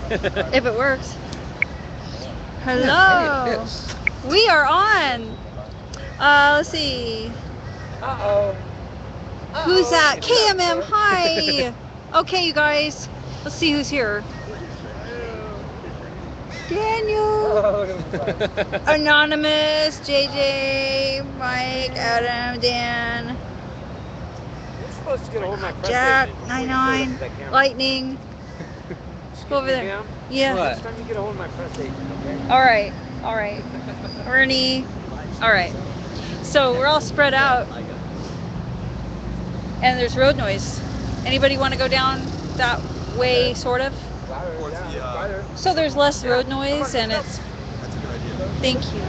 If it works. Yeah, maybe it Hello. is. We are on. Let's see. Uh-oh. Who's Uh-oh. that? It's not KMM. good. Hi. Okay, you guys. Let's see who's here. Daniel. Oh, look at the flag. Anonymous. JJ. Mike. Adam. Dan. You're supposed to get a hold of my press Jack. agent before you throw it up 99. to that camera. Lightning. Go Excuse over me, there. ma'am. Yeah. Next time you get a hold of my press agent, okay? All right. All right. Ernie. All right. So we're all spread out, and there's road noise. Anybody want to go down that way, sort of? Louder, yeah, it's brighter. So there's less Yeah, road come on, noise, and go. it's. Thank you.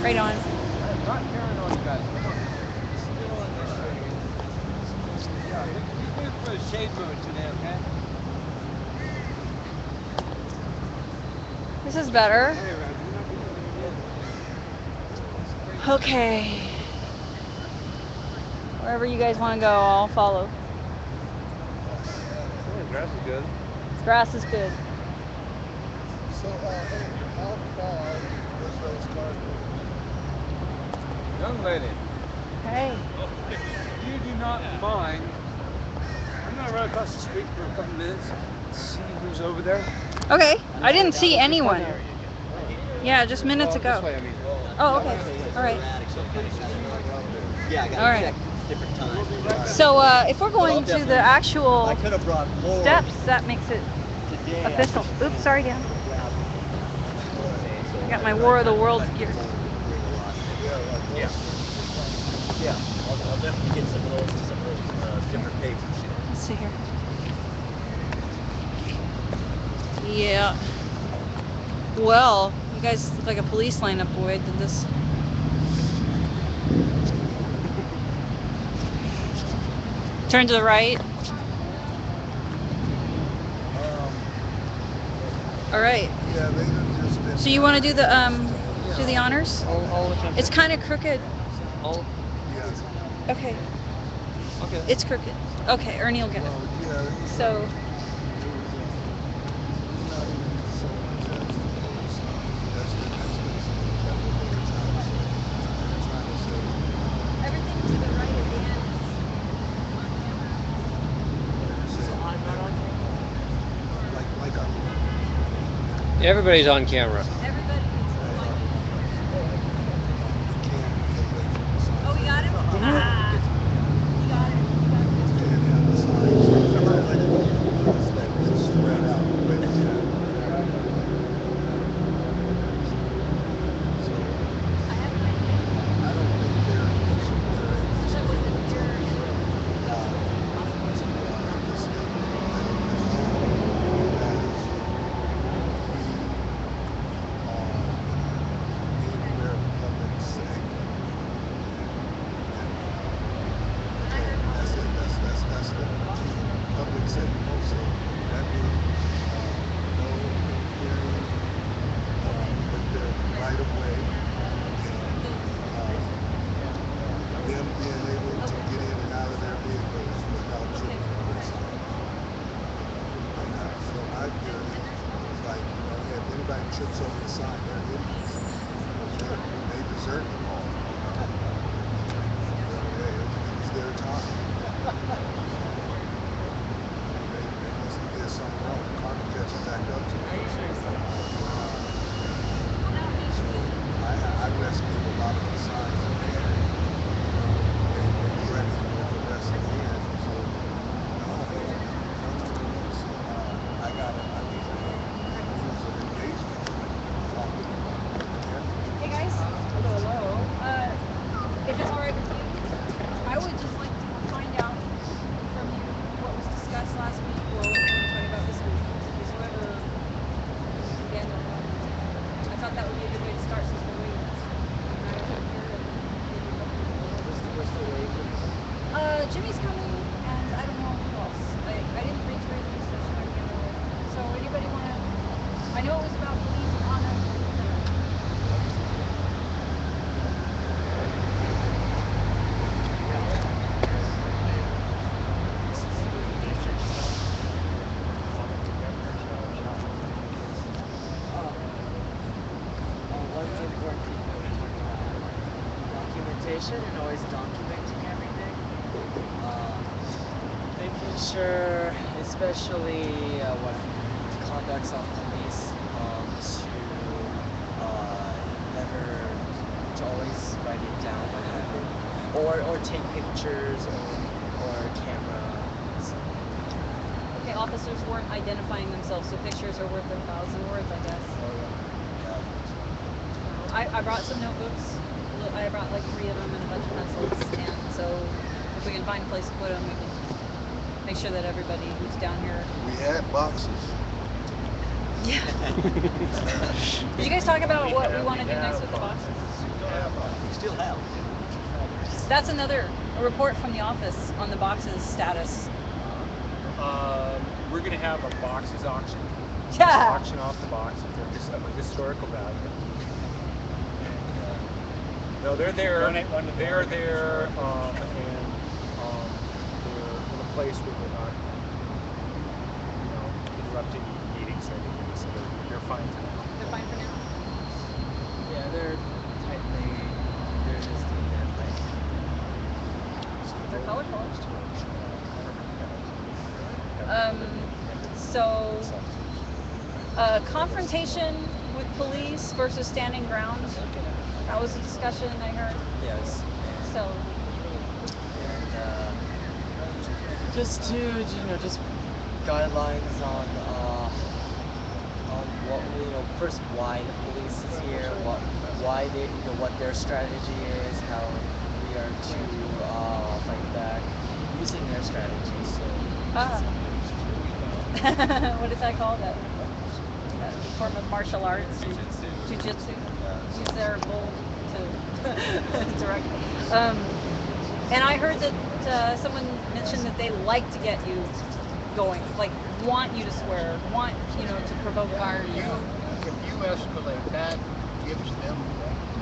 Right on. I'm not carrying on, you guys. Come on. Yeah, he's moving for a shade mode today, okay? This is better. Hey, Raj, you're not doing anything yet. Okay. Wherever you guys want to go, I'll follow. Oh, the grass is good. Grass is good. So, hey, how far is those cars moving? Young lady, Hey. you do not mind. I'm gonna run across the street for a couple minutes, see who's over there. Okay. I didn't see Just anyone. one area. Yeah, just minutes Well, this ago. way, I mean. Oh, okay. All right. Yeah, I All gotta right. check different times. So if we're going to the actual I could have brought more steps, that makes it today. official. Oops, sorry, Dan. I got my War of the Worlds gear. Yeah. Yeah, I'll definitely get some of those different papers. Let's see here. Yeah. Well, you guys look like a police lineup, boy. Did this. Turn to the right. All right. Yeah, they have just been. So you want to do the honors? All attempt. It's kind of crooked. All. Yes. Okay. Okay. It's crooked. Okay, Ernie will get it. Well, yeah. So. Everything to the right of Dan Everybody's on camera. Everybody needs to like. Oh, we got him? Ah. You got it. I have an idea. So with the beer. That's the public safety. So that means no interfering with the right of way. Them being able to get in and out of their vehicles without tripping over the sign. So my theory is like, if anybody trips over the sign, they're idiots. They deserve the ball. It's their time. They must have did something wrong. The car can catch them back up to it. I rescued a lot of the signs and corrected with the rest of the end. So, I got it. I need rules of engagement. Hey guys. Hello. If it's all right with you, I would just like to find out from you what was discussed last week or what we're going to talk about this week. Because whoever began on that, I thought that would be a good way to start since we're waiting. Jimmy's coming, and I don't know who else. I didn't reach very the discussion I began with. So anybody want to? I know it was about police and honor. information and always documenting everything. Making sure, especially what conducts on police, to always write it down what happened, or take pictures or camera. So. Okay, officers weren't identifying themselves, so pictures are worth 1,000 words, I guess. I brought some notebooks. I brought like 3 of them and a bunch of pencils, and so if we can find a place to put them, we can make sure that everybody who's down here. We had boxes. Yeah. Did you guys talk about what we want to do next with the boxes? We still have. That's a report from the office on the boxes status. We're going to have a boxes auction. Yeah. Auction off the boxes of a historical value. No, they're there. They're there, and we're in a place where we're not, interrupting meetings or anything. So they're fine for now. They're fine for now. Yeah, they're tightly. They're just in there, like. They're colorful. So, confrontation with police versus standing ground. That was a discussion I heard. Yes. So. And just to just guidelines on what first why the police is here, why they what their strategy is, how we are to fight back using their strategy. So. What is that called? That form of martial arts? Jiu-jitsu. Use their bull to direct. And I heard that someone mentioned that they like to get you going, like want you to swear, want to provoke fire. If you escalate, that gives them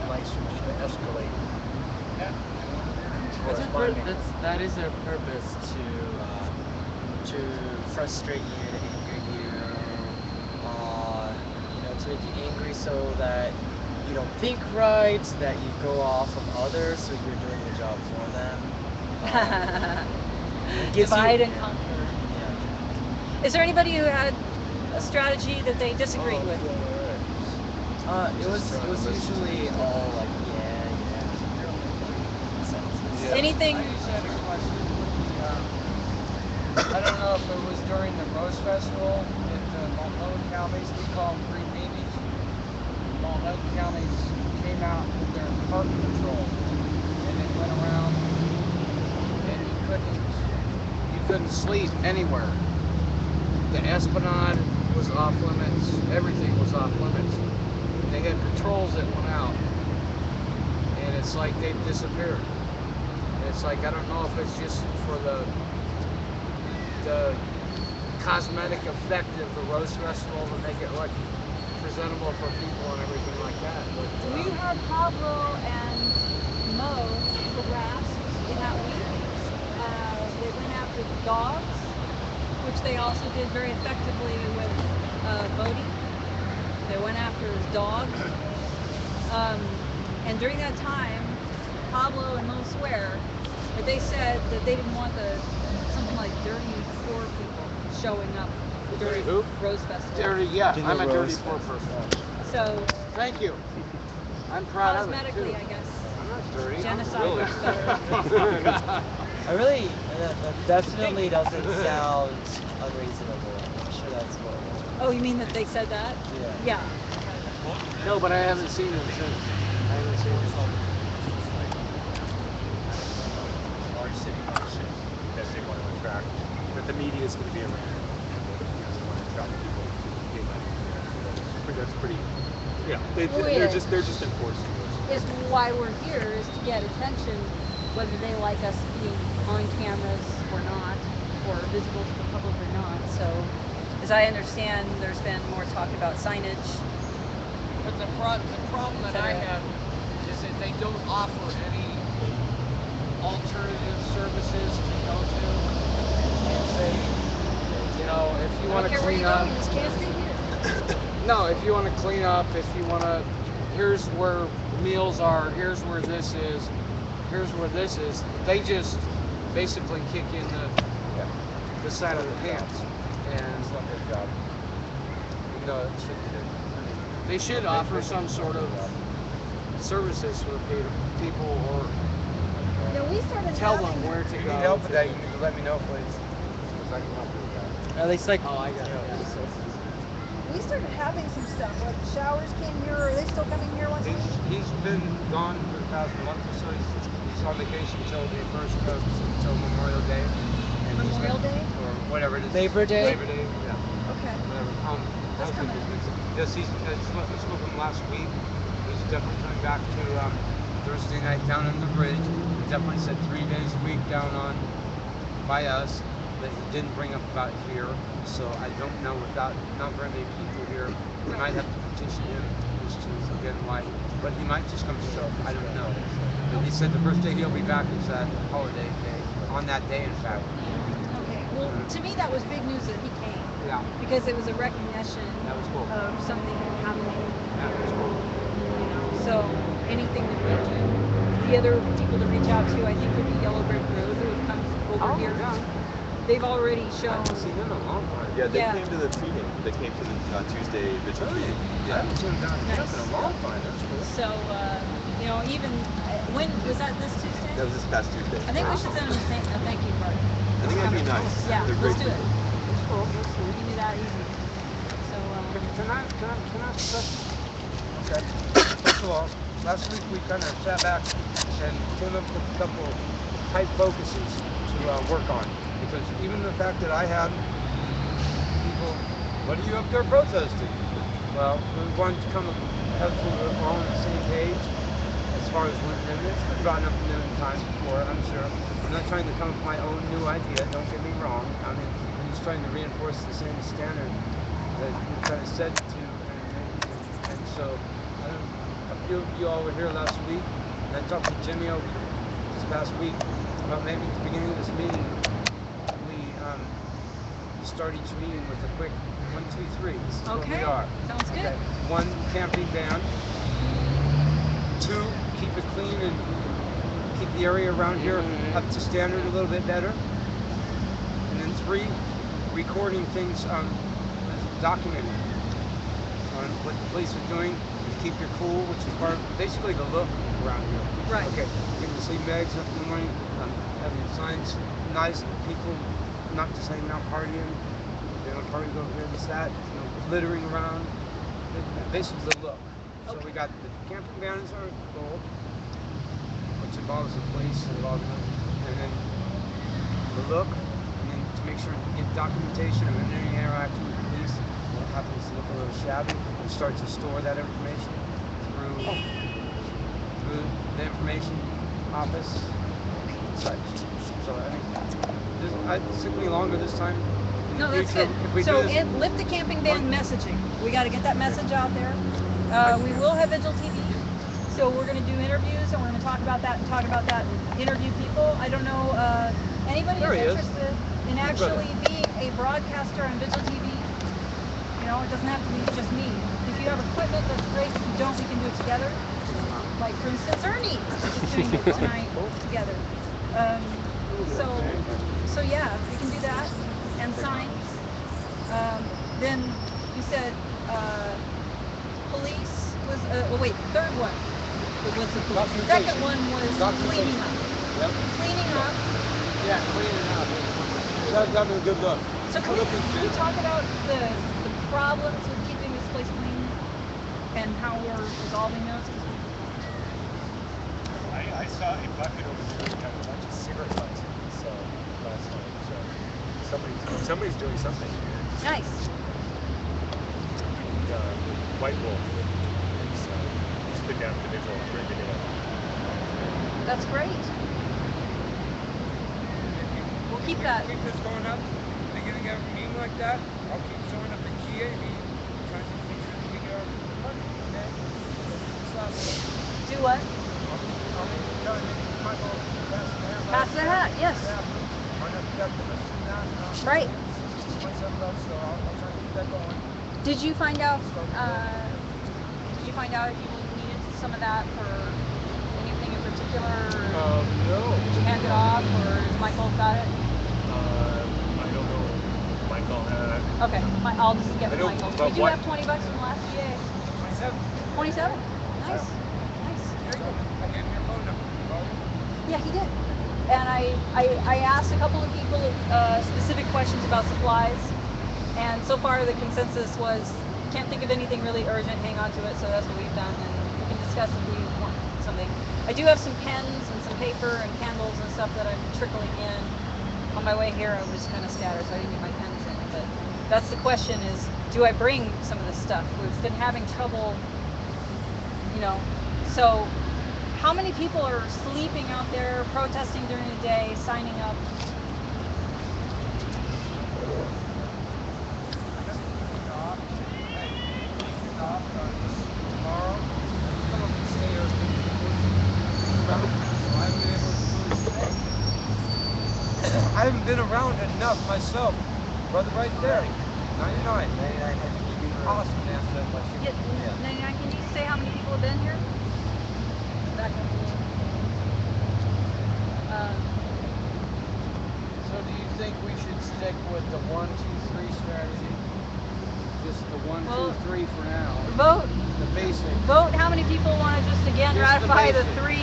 license to escalate. That is their purpose to frustrate you, to anger you, to make you angry so that you don't think right, that you go off of others, so you're doing the job for them. Divide and conquer. Yeah. Is there anybody who had a strategy that they disagreed with? It was usually all like Yeah. Anything? I just had a question. I don't know if it was during the Rose Festival at the Multnomah counties, we call them green babies. Multnomah counties came out with their park patrol and they went around and you couldn't sleep anywhere. The Esplanade was off limits, everything was off limits. And they had patrols that went out and it's like they disappeared. It's like, I don't know if it's just for the cosmetic effect of the Rose Festival to make it look presentable for people and everything like that. But, We had Pablo and Mo harassed in that week. They went after the dogs, which they also did very effectively with Bodie. They went after his dog. And during that time, Pablo and Mo swear that they said that they didn't want something like dirty poor people showing up during Who? Rose Festival. dirty, yeah, During I'm the a dirty Rose poor person. So Thank you. I'm proud of it cosmetically, too. I guess, I'm not dirty. genocide was better. that definitely doesn't sound unreasonable. I'm sure that's what. Oh, you mean that they said that? Yeah. Yeah. No, but I haven't seen it since. I haven't seen it. Large city function that they want to attract, that the media is going to be around, and they want to attract people to pay money. That's pretty. Yeah, they're just enforcing Is why we're here, is to get attention, whether they like us being on cameras or not, or visible to the public or not. So, as I understand, there's been more talk about signage. But the problem that I have is that they don't offer any alternative services to go to. And say, if you want to clean up. No, if you want to clean up, if you want to, here's where meals are, here's where this is. here's where this is. They just basically kick in the side of the pants, and It's not their job. no, It should be their. I mean, they should offer some sort of services for the people, or No, we started tell having, them where to If you go. need help with that, you need to let me know, please. Because I can help you with that. At least like Oh, I got it. we started having some stuff. Like showers came here. Are they still coming here once a week? He's been gone for the past month or so. He's on vacation until the first until Memorial Day. And he's Memorial Day? Or whatever it is. Labor Day? Labor Day, yeah. Okay. Whatever. That's how's coming. Yes, I spoke with him last week. He's definitely coming back to Thursday night down on the bridge. He definitely said 3 days a week down on by us. That he didn't bring up about here. So I don't know, without not very many people here, we might have to petition him as to again why. But he might just come to show. I don't know. But he said the first day he'll be back is that holiday day. On that day, in fact. Okay. Well, to me that was big news that he came Yeah. because it was a recognition That was cool. of something happening. That was cool. You know, so anything that we do, the other people to reach out to, I think, would be Yellow Brick Road, who would come over here. Yeah. They've already I shown. haven't seen him in a long time. Yeah, they Yeah. came to the meeting. They came to the Tuesday vigil Really? meeting. I Yeah. haven't seen him down here Nice. in a long time. That's cool. So, you know, even when was that this Tuesday? That was this past Tuesday. I think we should send them a thank you card. I think that'd be nice. Yeah, They're let's great do it. people. That's cool. That's We cool. can do that easy. So, Can I ask a question? Okay. First of all, last week we kind of sat back and came up with a couple tight focuses to work on. Because even the fact that I had people, what are you up there protesting? Well, we wanted to come up to all on the same page as far as when, and it's been brought up a million times before, I'm sure. I'm not trying to come up with my own new idea, don't get me wrong. I mean, I'm just trying to reinforce the same standard that we kind of said to, and so, a few of you all were here last week, and I talked to Jimmy over this past week about maybe at the beginning of this meeting, we start each meeting with a quick 1, 2, 3. This is what we okay. are. Sounds good. Okay. 1, camping ban. 2, keep it clean and keep the area around here up to standard a little bit better. And then 3, recording things, documenting on what the police are doing to keep your cool, which is part of basically the look around here. Right. Okay, getting to see Megs up in the morning, having signs, nice people, not just hanging out partying, you know, party go here, this, that, you know, littering around, basically the look. So Okay. we got the camping ban is our goal, which involves the police involvement, and then the look, and then to make sure we get documentation of any interaction with the police. What happens to look a little shabby, we start to store that information through the information office and such. So I mean, it took me longer this time. In No, the that's future, good. if we So, do this, lift the camping ban messaging. We got to get that message out there. We will have Vigil TV. So we're going to do interviews, and we're going to talk about that and interview people. I don't know anybody There who's he is. interested in actually being a broadcaster on Vigil TV. You know, it doesn't have to be just me. If you have equipment, that's great. If you don't, we can do it together. Like, for instance, Ernie is doing it tonight together. So yeah, we can do that. And signs. Then you said police was, oh wait, third one was the police. The second one was cleaning up. Yep. Cleaning up. Yeah, cleaning up. That's having a good look. So can we talk about the problems with keeping this place clean and how we're resolving those? I saw a bucket over there that had a bunch of cigarette butts in it, so last night. So somebody's doing something. Nice. And, White Wolf. So he's been down to the Vigil for every day. That's great. We'll keep that. Keep this going up. Beginning of a meeting like that, I'll keep showing up at GA meeting, trying to make sure that we get our money. Okay? Do what? I'll be telling you, Michael, Pass the hat, yes. Right. So I'll try to keep that going. Did you find out if you needed some of that for anything in particular? No. Did you hand it off, or is Michael got it? I don't know. Michael had. Okay, I'll just get I with know, Michael. but We do what- have 20 bucks from last GA. 27. 27. Nice. Nice. Very good. I gave him your phone number. Yeah, he did. And I asked a couple of people specific questions about supplies, and so far the consensus was can't think of anything really urgent, hang on to it, so that's what we've done, and we can discuss if we want something. I do have some pens and some paper and candles and stuff that I'm trickling in. On my way here I was kind of scattered, so I didn't get my pens in, but that's the question is, do I bring some of this stuff? We've been having trouble, so how many people are sleeping out there, protesting during the day, signing up? Tomorrow, come up and stay here. I haven't been around enough myself. Brother, right there. 99. 99. Awesome to answer that question. Yeah, 99, can you say how many people have been here? Back up a little. So do you think we should stick with the 1, 2, 3 strategy? Just the 1, 2, 3 for now. Vote. The basics. Vote how many people want to just again Just the ratify the basics. 3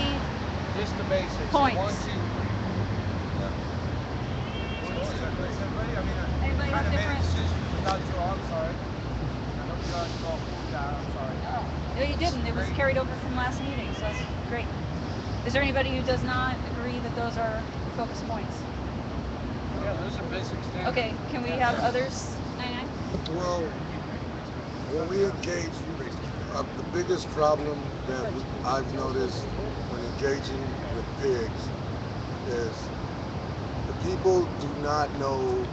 Just the basics. points. 1, 2, 3. Anybody have different? Without you, I'm sorry. I hope you guys all pulled that. I'm sorry. No, you didn't. It was carried over from last meeting, so that's great. Is there anybody who does not agree that those are focus points? Yeah, those are basic standards. Okay, can we have others? 99? Well, when we engage, the biggest problem that I've noticed when engaging with pigs is the people do not know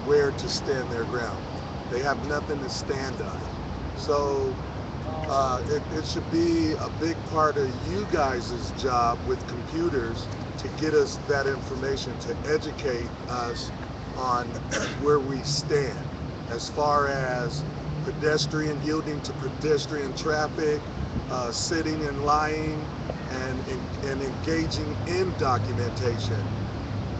where to stand their ground. They have nothing to stand on. So it should be a big part of you guys' job with computers to get us that information, to educate us on where we stand as far as pedestrian yielding to pedestrian traffic, sitting and lying, and engaging in documentation.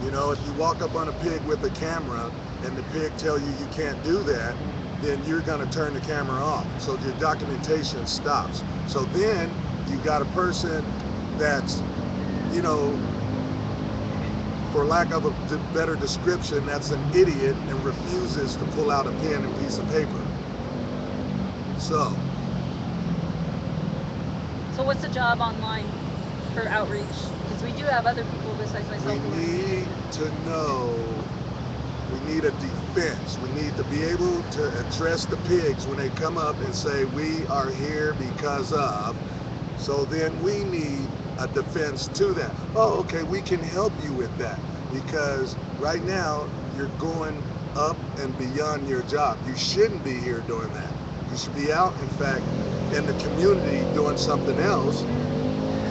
If you walk up on a pig with a camera and the pig tell you you can't do that, then you're going to turn the camera off. So your documentation stops. So then you got a person that's, for lack of a better description, that's an idiot and refuses to pull out a pen and piece of paper. So what's the job online for outreach? Because we do have other people besides myself. we need to know, we need a defense. We need to be able to address the pigs when they come up and say, we are here because of. So then we need a defense to that. Oh, okay, we can help you with that, because right now you're going up and beyond your job. You shouldn't be here doing that. You should be out, in fact, in the community doing something else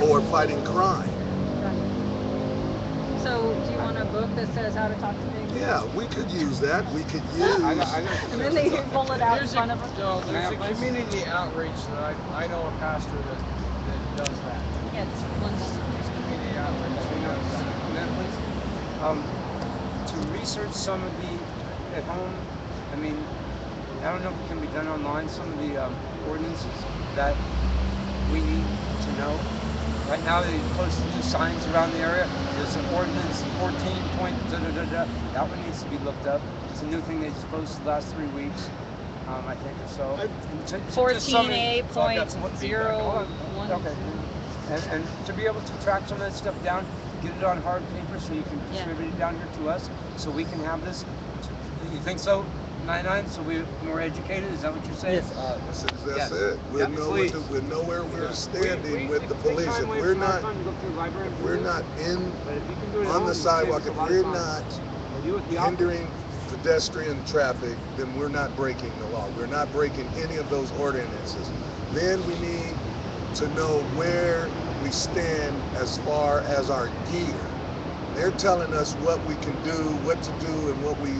or fighting crime. So do you want a book that says how to talk to pigs? Yeah, we could use that. We could use. And then they pull it out in front of us. There's a community outreach that I know a pastor that does that. Yeah, it's one There's community outreach. To research some of the at home, I don't know if it can be done online, some of the ordinances that we need to know. Right now they posted the signs around the area. There's an ordinance 14 point da-da-da-da. That one needs to be looked up. It's a new thing they just posted the last 3 weeks, I think, or so. 14A.012. Okay. And to be able to track some of that stuff down, get it on hard paper so you can distribute it down here to us, so we can have this. You think so, 99? So we're more educated? Is that what you're saying? Yes. That's it. We'll know where we're standing with the police. If we're not on the sidewalk, if we're not hindering pedestrian traffic, then we're not breaking the law. We're not breaking any of those ordinances. Then we need to know where we stand as far as our gear. They're telling us what we can do, what to do, and what we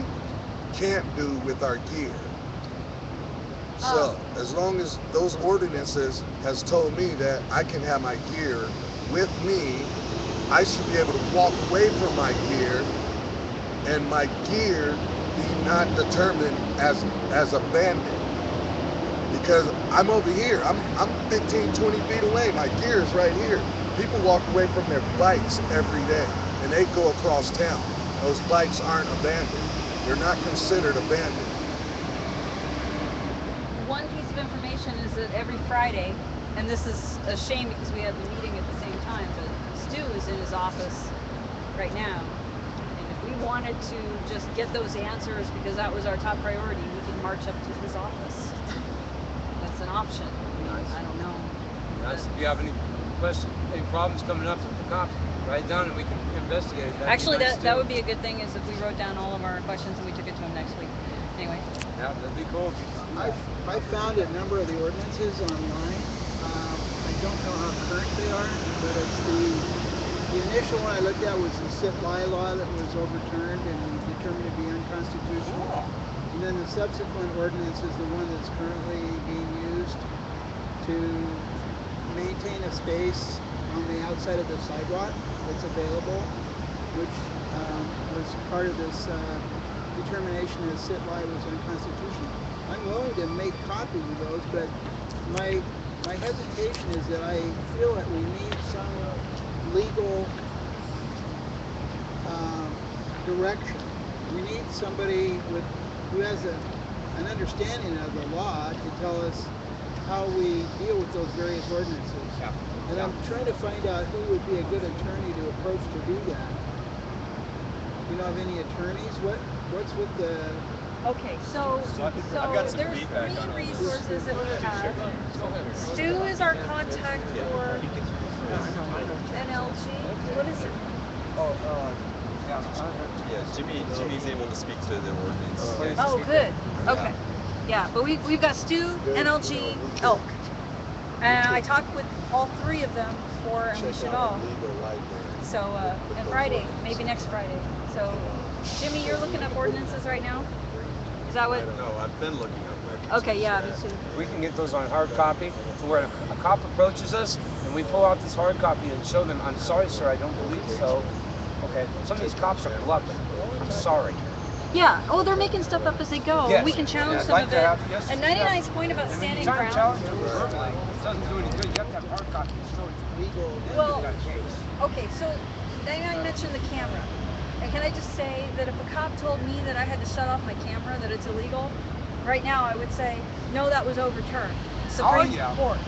can't do with our gear. So as long as those ordinances has told me that I can have my gear with me, I should be able to walk away from my gear and my gear be not determined as abandoned. Because I'm over here, I'm 15, 20 feet away, my gear is right here. People walk away from their bikes every day and they go across town. Those bikes aren't abandoned. They're not considered abandoned. One piece of information is that every Friday, and this is a shame because we had the meeting at the same time, but Stu is in his office right now. And if we wanted to just get those answers because that was our top priority, we can march up to his office. That's an option. Nice. I don't know. Nice. If you have any questions, any problems coming up with the cops, write down and we can investigate it. Actually, that would be a good thing is if we wrote down all of our questions and we took it to him next week. Anyway. Yeah, that'd be cool. I found a number of the ordinances online. I don't know how current they are, but it's the initial one I looked at was the sit-lie law that was overturned and determined to be unconstitutional. And then the subsequent ordinance is the one that's currently being used to maintain a space on the outside of the sidewalk that's available, which was part of this determination that sit-lie was unconstitutional. I'm willing to make copies of those, but my hesitation is that I feel that we need some legal direction. We need somebody who has an understanding of the law to tell us how we deal with those various ordinances. And I'm trying to find out who would be a good attorney to approach to do that. You know of any attorneys? What's with the... Okay, so there's three resources that we have. Stu is our contact for NLG. What is it? Yeah, Jimmy's able to speak to the ordinance. Oh, good. Okay. Yeah, but we've got Stu, NLG, Elk. And I talked with all three of them before, and we should all. So, and Friday, maybe next Friday. So, Jimmy, you're looking up ordinances right now? Is that what? I don't know. I've been looking up. Okay, yeah, me too. We can get those on hard copy to where a cop approaches us and we pull out this hard copy and show them, I'm sorry, sir, I don't believe so. Okay, some of these cops are bluffing. I'm sorry. Yeah, oh, they're making stuff up as they go. Yes. We can challenge I'd some like of to it. have- yes, And yeah. 99's point about And when standing you try ground. to challenge them verbally, it doesn't do any good. You have to have hard copy to show it's legal. Well, You got a case. okay, so 99 mentioned the camera. And can I just say that if a cop told me that I had to shut off my camera, that it's illegal, right now I would say, no, that was overturned. Supreme Court.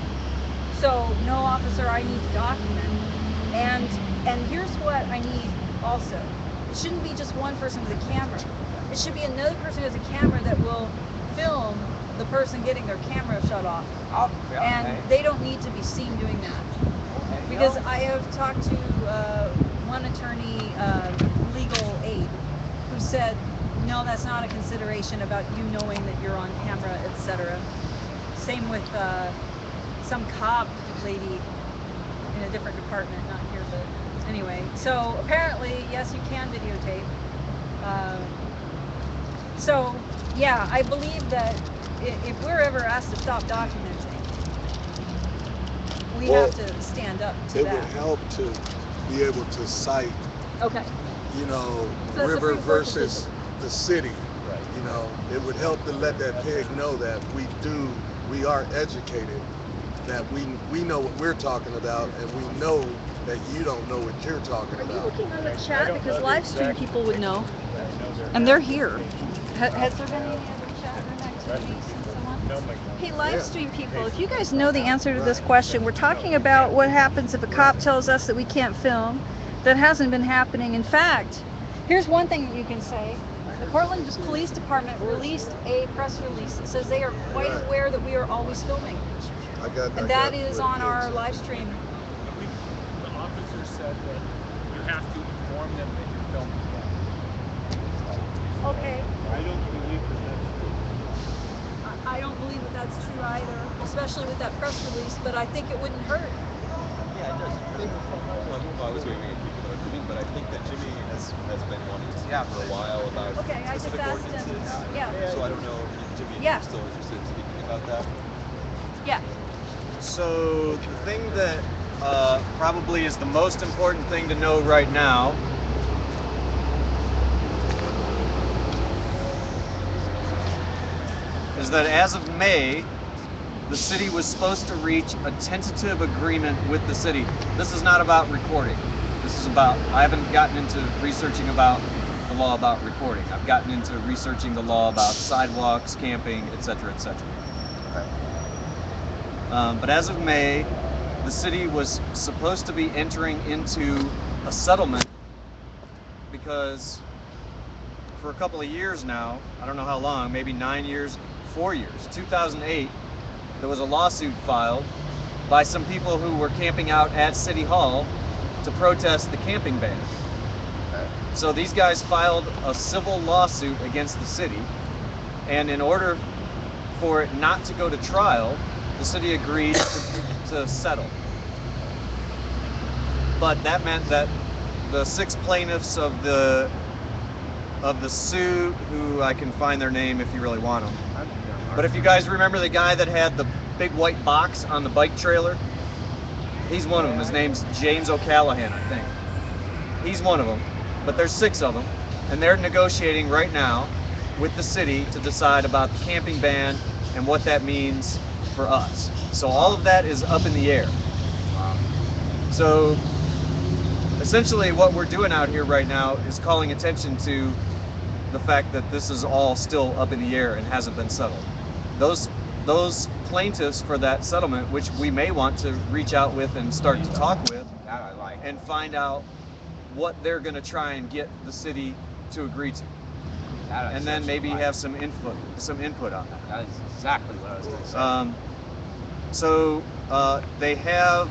So, no, officer, I need to document. And here's what I need also. It shouldn't be just one person with a camera. It should be another person who has a camera that will film the person getting their camera shut off. And they don't need to be seen doing that. Because I have talked to one attorney, legal aid, who said, no, that's not a consideration about you knowing that you're on camera, etc. Same with some cop lady in a different department, not here, but anyway. So apparently, yes, you can videotape. So yeah, I believe that if we're ever asked to stop documenting, we have to stand up to that. It would help to be able to cite, okay, you know, So river Supreme Court versus decision. the city. You know, it would help to let that pig know that we are educated, that we know what we're talking about, and we know that you don't know what you're talking Are you about. looking on the chat? Because live stream people would know. And they're here. Has there been any other chat room activities since someone? Hey, live stream people, if you guys know the answer to this question, we're talking about what happens if a cop tells us that we can't film. That hasn't been happening. In fact, here's one thing that you can say. The Portland Police Department released a press release that says they are quite aware that we are always filming. And that is on our live stream. The officer said that you have to inform them that you're filming them. Okay. I don't believe that that's true. I don't believe that that's true either, especially with that press release, but I think it wouldn't hurt. Yeah, it does. Well, I was waving at people. recruiting, but I think that Jimmy has been wanting to speak for a while about Okay, I just specific asked him. ordinances. Yeah. So I don't know, Jimmy, if Yeah. you're still interested in speaking about that. Yeah. So the thing that probably is the most important thing to know right now is that as of May, the city was supposed to reach a tentative agreement with the city. This is not about recording. This is about, I haven't gotten into researching about the law about recording. I've gotten into researching the law about sidewalks, camping, etc., etc. But as of May, the city was supposed to be entering into a settlement because for a couple of years now, I don't know how long, maybe 9 years, 4 years, 2008, there was a lawsuit filed by some people who were camping out at City Hall to protest the camping ban. So these guys filed a civil lawsuit against the city, and in order for it not to go to trial, the city agreed to settle. But that meant that the 6 plaintiffs of the suit, who I can find their name if you really want them. But if you guys remember the guy that had the big white box on the bike trailer, he's one of them. His name's James O'Callahan, I think. He's one of them. But there's 6 of them, and they're negotiating right now with the city to decide about the camping ban and what that means for us. So all of that is up in the air. So essentially what we're doing out here right now is calling attention to the fact that this is all still up in the air and hasn't been settled. Those plaintiffs for that settlement, which we may want to reach out with and start to talk with, and find out what they're going to try and get the city to agree to, and then maybe have some input on that. That is exactly what I was going to say. So they have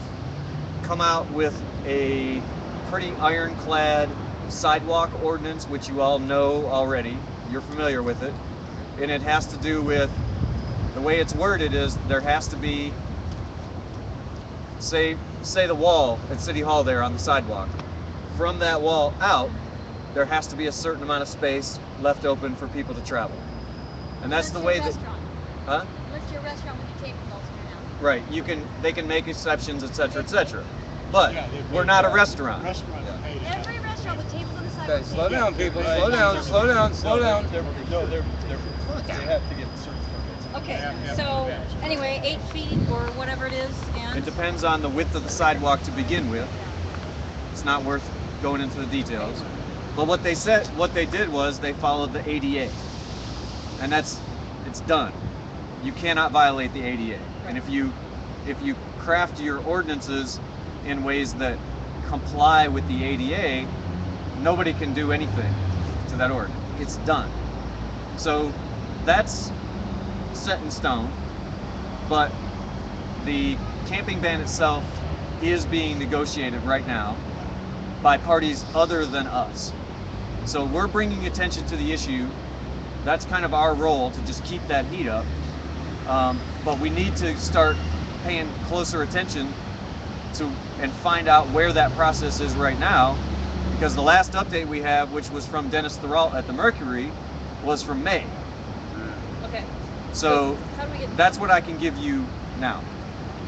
come out with a pretty ironclad sidewalk ordinance, which you all know already. You're familiar with it. And it has to do with, the way it's worded is there has to be, say the wall at City Hall there on the sidewalk. From that wall out, there has to be a certain amount of space left open for people to travel. And that's the way that... Huh? Unless you're a restaurant with your tables all spread out. Right, they can make exceptions, etc., etc. But we're not a restaurant. Every restaurant with tables on the sidewalk. Okay, slow down, people. Slow down, slow down, slow down. They have to get certain permits. Okay, so anyway, 8 feet or whatever it is, and It depends on the width of the sidewalk to begin with. It's not worth going into the details. But what they did was they followed the ADA. And it's done. You cannot violate the ADA. And if you craft your ordinances in ways that comply with the ADA, nobody can do anything to that ordinance. It's done. So that's set in stone, but the camping ban itself is being negotiated right now by parties other than us. So we're bringing attention to the issue. That's kind of our role, to just keep that heat up. But we need to start paying closer attention to and find out where that process is right now, because the last update we have, which was from Dennis Thuralt at the Mercury, was from May. okay. So How do we get? that's what I can give you now.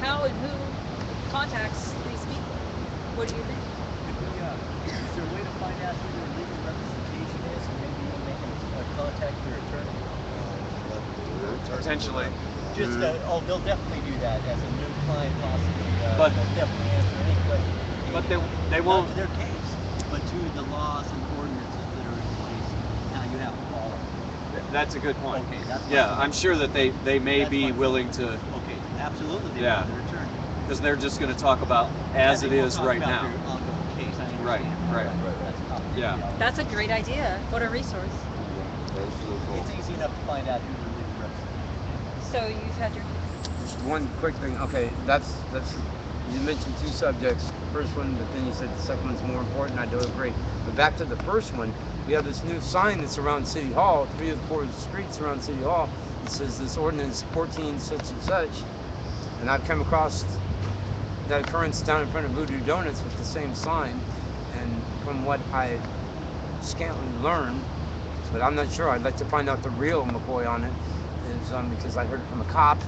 How and who contacts these people? What do you think? Is there a way to find out who their legal representation is, and maybe you make a contact their attorney? Potentially. Just, they'll definitely do that as a new client, possibly. But- They'll definitely answer any question. But they Not won't. to their case, but to the laws and ordinances that are in place. Now you have to follow. That's a good point. Okay, that's Yeah, my- I'm sure that they may That's be my- willing to, Okay, absolutely. They Yeah. want their attorney. because they're just going to talk about as Yeah, it they won't is talk right about now. their ongoing case, I understand. Right. That's tough. Yeah. That's a great idea. What a resource. It's easy enough to find out who their legal representation is. So you've had your. Just one quick thing. Okay, that's you mentioned 2 subjects. The first one, but then you said the second one's more important. I do agree. But back to the first one, we have this new sign that's around City Hall, 3 of the 4 streets around City Hall. It says this ordinance 14 such and such. And I've come across that occurrence down in front of Voodoo Donuts with the same sign. And from what I scantily learned, but I'm not sure. I'd like to find out the real McCoy on it, is because I heard it from a cop.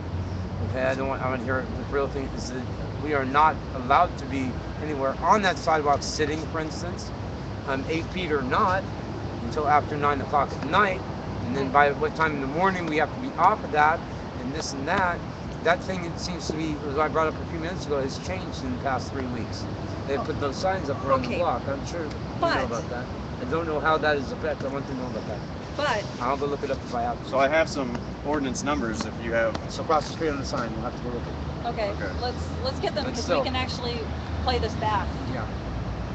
Okay, I want to hear the real thing. Is that we are not allowed to be anywhere on that sidewalk sitting, for instance, 8 feet or not, until after 9 o'clock at night, and then by what time in the morning we have to be off of that, and this and that. That thing, it seems to be, as I brought up a few minutes ago, has changed in the past 3 weeks. They've put those signs up around the block. I'm sure you know about that. I don't know how that is affected. I want to know about that. But I'll go look it up if I have to. So I have some ordinance numbers if you have. It's across the street on the sign. You'll have to go look at it. okay, let's get them But because still. we can actually play this back. Yeah.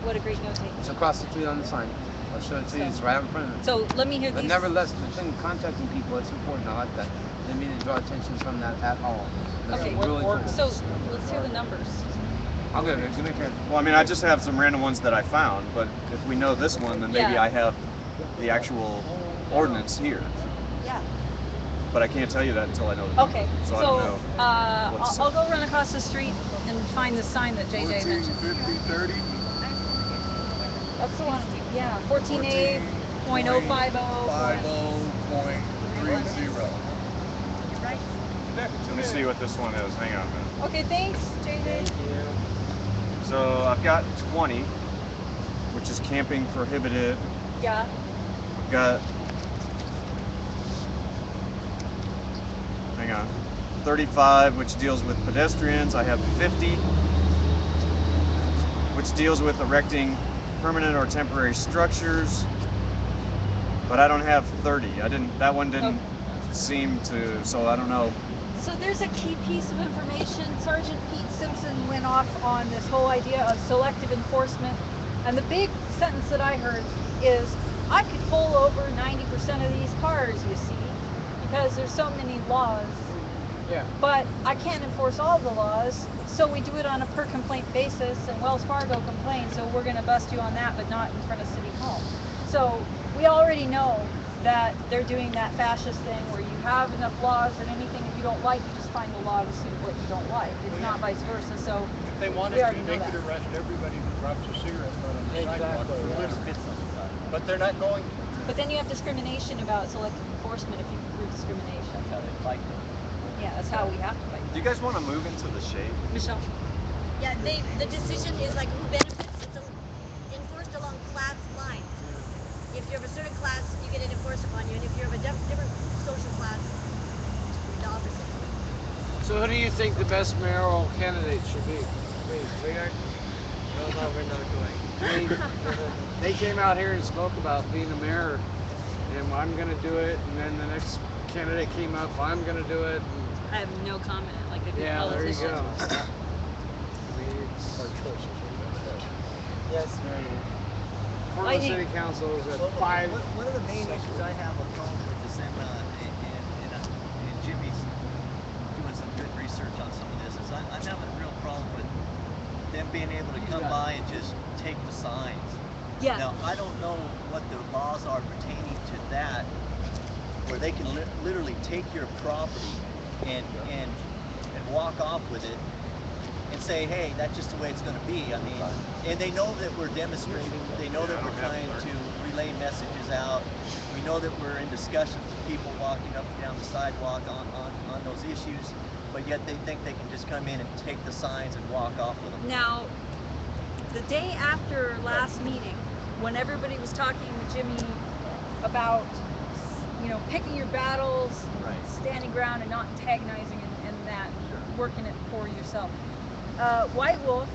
What a great note taking. It's across the street on the sign. I'll show it to you. It's right in front of me. So let me hear But these. nevertheless, the thing, contacting people, it's important. I like that. They mean to draw attention from that at all. That's Okay, really cool. so let's hear the numbers. I'll give it. Give me a pen. Well, I mean, I just have some random ones that I found, but if we know this one, then maybe Yeah. I have the actual ordinance here. Yeah. But I can't tell you that until I know the number. Okay. So I don't know. I'll go run across the street and find the sign that JJ mentioned. 30. That's the one. Yeah. 14A.050. 50.30. Let me see what this one is. Hang on a minute. Okay. Thanks, JJ. So I've got 20, which is camping prohibited. Yeah. I've got, hang on, 35, which deals with pedestrians. I have 50, which deals with erecting permanent or temporary structures. But I don't have 30. That one didn't seem to, so I don't know. So there's a key piece of information. Sergeant Pete Simpson went off on this whole idea of selective enforcement. And the big sentence that I heard is, I could pull over 90% of these cars, you see, because there's so many laws. Yeah. But I can't enforce all the laws, so we do it on a per complaint basis, and Wells Fargo complained, so we're going to bust you on that, but not in front of City Hall. So we already know that they're doing that fascist thing where you have enough laws that anything if you don't like, you just find the law to suit what you don't like. It's not vice versa. So If they wanted we to, already know they that. could arrest everybody who drops a cigarette butt on the sidewalk Exactly. for Yeah. litter. But they're not going to. But then you have discrimination about selective enforcement if you prove discrimination. That's how they fight them. Yeah, that's how we have to fight. Do you guys want to move into the shade? Michelle? Yeah, the decision is like who benefits. It's enforced along class lines. If you're of a certain class, you get it enforced upon you, and if you're of a different social class, the opposite. So who do you think the best mayoral candidate should be? We aren't. No, we're not going. I mean, they came out here and spoke about being a mayor, and I'm going to do it. And then the next candidate came up, I'm going to do it. And I have no comment, like a good yeah, there you politician. go. I mean, it's our choices. Yes, very. Former city council is at 5. One of the main issues I have with problem with this, and Jimmy's doing some good research on some of this, is I'm having a real problem with them being able to come by and just take the signs. Yeah. Now, I don't know what the laws are pertaining to that, where they can literally take your property and walk off with it and say, hey, that's just the way it's going to be. I mean, and they know that we're demonstrating. They know that we're trying to relay messages out. We know that we're in discussions with people walking up and down the sidewalk on those issues, but yet they think they can just come in and take the signs and walk off with them. Now, the day after last meeting, when everybody was talking with Jimmy about, you know, picking your battles, standing ground and not antagonizing and that, working it for yourself. White Wolf,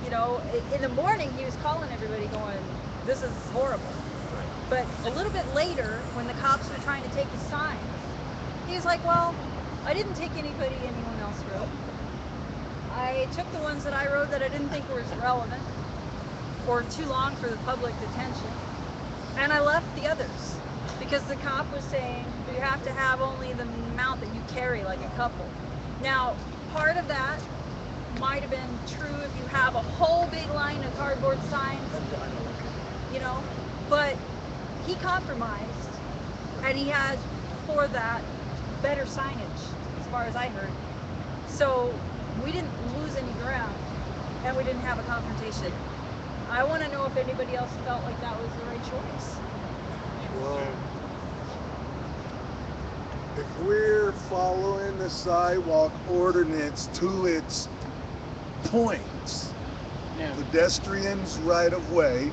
you know, in the morning he was calling everybody going, this is horrible. But a little bit later, when the cops were trying to take his signs, he was like, well, I didn't take anyone else wrote. I took the ones that I wrote that I didn't think were as relevant or too long for the public attention, and I left the others because the cop was saying you have to have only the amount that you carry, like a couple. Now, part of that might have been true if you have a whole big line of cardboard signs, you know, but he compromised and he had for that better signage as far as I heard. So we didn't lose any ground and we didn't have a confrontation. I want to know if anybody else felt like that was the right choice. Well, if we're following the sidewalk ordinance to its points, Yeah. pedestrians right of way,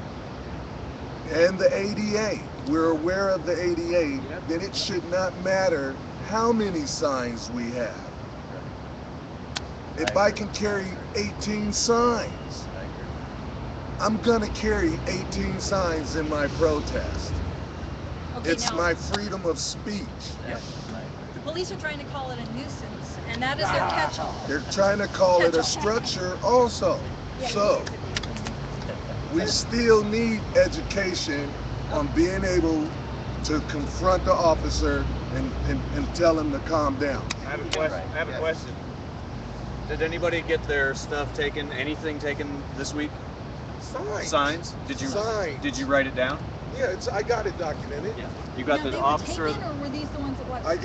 and the ADA, we're aware of the ADA, Yep. then it should not matter how many signs we have. If I can carry 18 signs, I'm gonna carry 18 signs in my protest. Okay, It's now my freedom of speech. the police are trying to call it a nuisance, and that is their catch-all. They're trying to call it a Catch-all. structure also. Yeah. So we still need education on being able to confront the officer and tell him to calm down. I have a question. I have a question. Did anybody get their stuff taken? Anything taken this week? Signs. Signs? Did you? Signs. Did you write it down? Yeah, I got it documented. Yeah. You got Now, the they officer. were taken, or were these the ones that what? I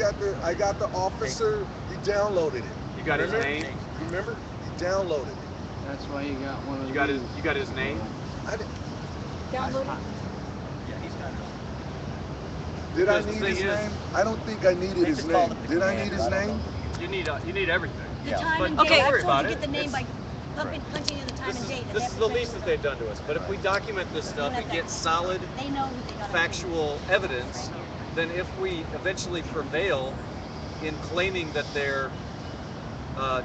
got the officer. He downloaded it. You got his Remember? name. Remember? He downloaded it. That's why you got one of You got these. his. You got his name. I did, Downloaded? Yeah, he's got it all. did I Because the need thing his is- name? I don't think I needed They his just called name. it the Did I command, need his I don't name? know. You need everything. The Yeah. time But and don't date. worry I was about told to it. get the name by It's- punching in the time This and is, date. and this they is have the to least check that it they've done to us. But if we document this stuff and get solid, They know who they got. factual evidence, then if we eventually prevail in claiming that they're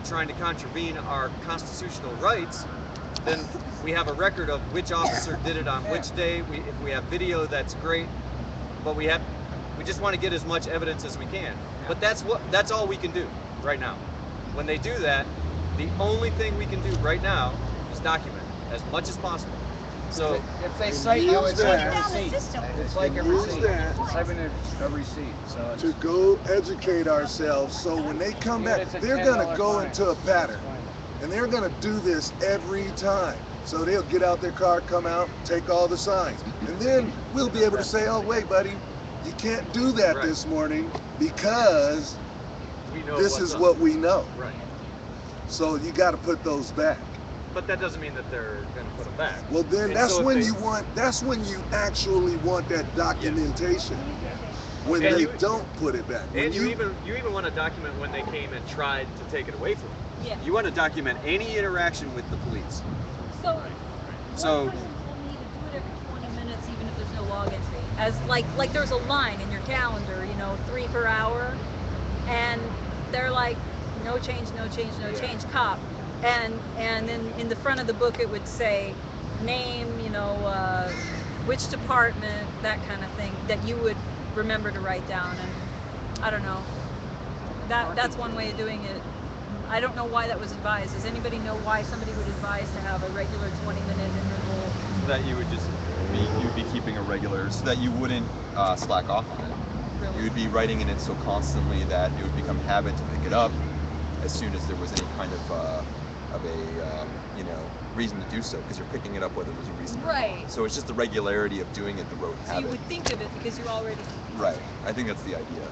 trying to contravene our constitutional rights, then we have a record of which officer did it on which day. If we have video, that's great. But we just want to get as much evidence as we can. But that's all we can do right now. When they do that, the only thing we can do right now is document as much as possible. So if they cite you, it's use like that. a receipt. It's like a And use receipt. that. It's having a receipt. So To it's, go educate ourselves so when they come Even back, if it's a they're gonna $10 go fine, into a it's pattern. fine. And they're gonna do this every time. So they'll get out their car, come out, take all the signs. And then we'll be able to say, oh wait, buddy, you can't do that Right. this morning because we know this what's is up. what we know. Right. So you gotta put those back. But that doesn't mean that they're going to put them back. Well then And that's so if when they- that's when you actually want that documentation. When And they you- don't put it back. When And you even want to document when they came and tried to take it away from you. Yeah. You want to document any interaction with the police. So, So- one person told me to do it every 20 minutes, even if there's no log entry. As like there's a line in your calendar, 3 per hour, and they're like, no change, no change, no change, cop. And then in the front of the book it would say name, which department, that kind of thing, that you would remember to write down. And I don't know. That's one way of doing it. I don't know why that was advised. Does anybody know why somebody would advise to have a regular 20-minute interval? So that you would just you'd be keeping a regular, so that you wouldn't slack off on it. Really? You would be writing in it so constantly that it would become habit to pick it up as soon as there was any kind of a reason to do so, because you're picking it up whether there's a reason or Right. not. So it's just the regularity of doing it, the rote So you habit. would think of it because you already. Right. I think that's the idea.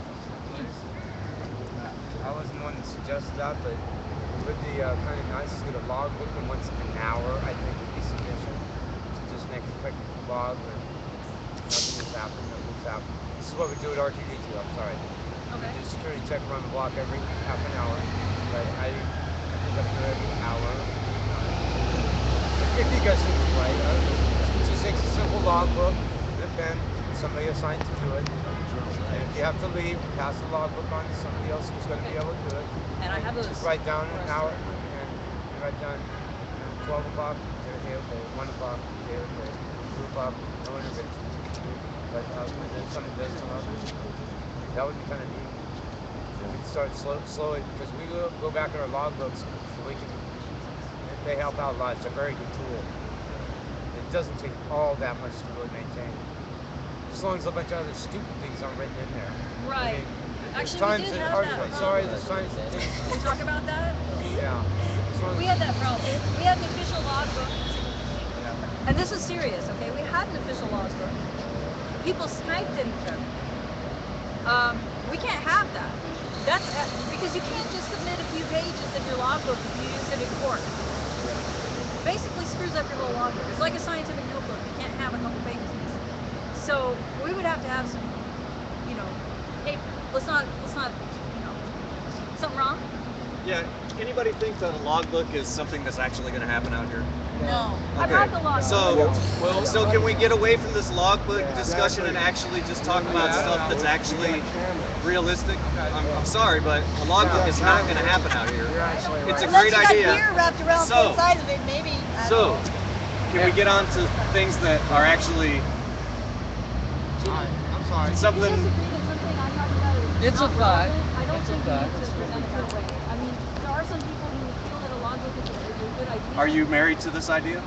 I wasn't the one that suggested that, but it would be kind of nice to get a log book, and once an hour, I think would be sufficient to just make a quick log and nothing has happened, nothing's happened. This is what we do at RTD2, I'm sorry. Okay. We do security check around the block every half an hour, but I think up to every hour. If you guys think it's right, just takes a simple log book and a pen, somebody assigned to do it. And if you have to leave, pass the logbook on to somebody else who's going to be able to do it. And I have those. Just write down an hour, and you write down 12 o'clock, okay, 1 o'clock, okay, 2 o'clock, no intervention. But and then somebody does come up, that would be kind of neat. We can start slowly, because we go back in our logbooks, so we can, they help out a lot. It's a very good tool. It doesn't take all that much to really maintain. As long as a bunch of other stupid things aren't written in there. Right. I mean, there's Actually, times we did that have are, that sorry, problem. there's times that things, Can we talk about that? yeah. As long We as- had that problem. We had an official logbook, and this is serious, okay? We had an official logbook. People sniped in each other. We can't have that. That's because you can't just submit a few pages of your logbook if you use it in court. basically screws up your whole logbook. It's like a scientific notebook. You can't have a couple pages. So we would have to have some, you know, paper. Let's not, you know, something wrong? Yeah. Anybody think that a logbook is something that's actually going to happen out here? No. I brought the logbook. So can we get away from this logbook discussion and actually just talk about stuff that's actually realistic? I'm sorry, but a logbook is not going to happen out here. It's a great Unless you got idea. gear wrapped around So- both sides of it, maybe. I So, don't know. can we get on to things that are actually I'm sorry. something? You disagree that something I'm talking about is It's a not fact. relevant? I don't It's a think we fact. need to present it that way. I mean, there are some people who feel that a logbook is a good idea. Are you married to this idea?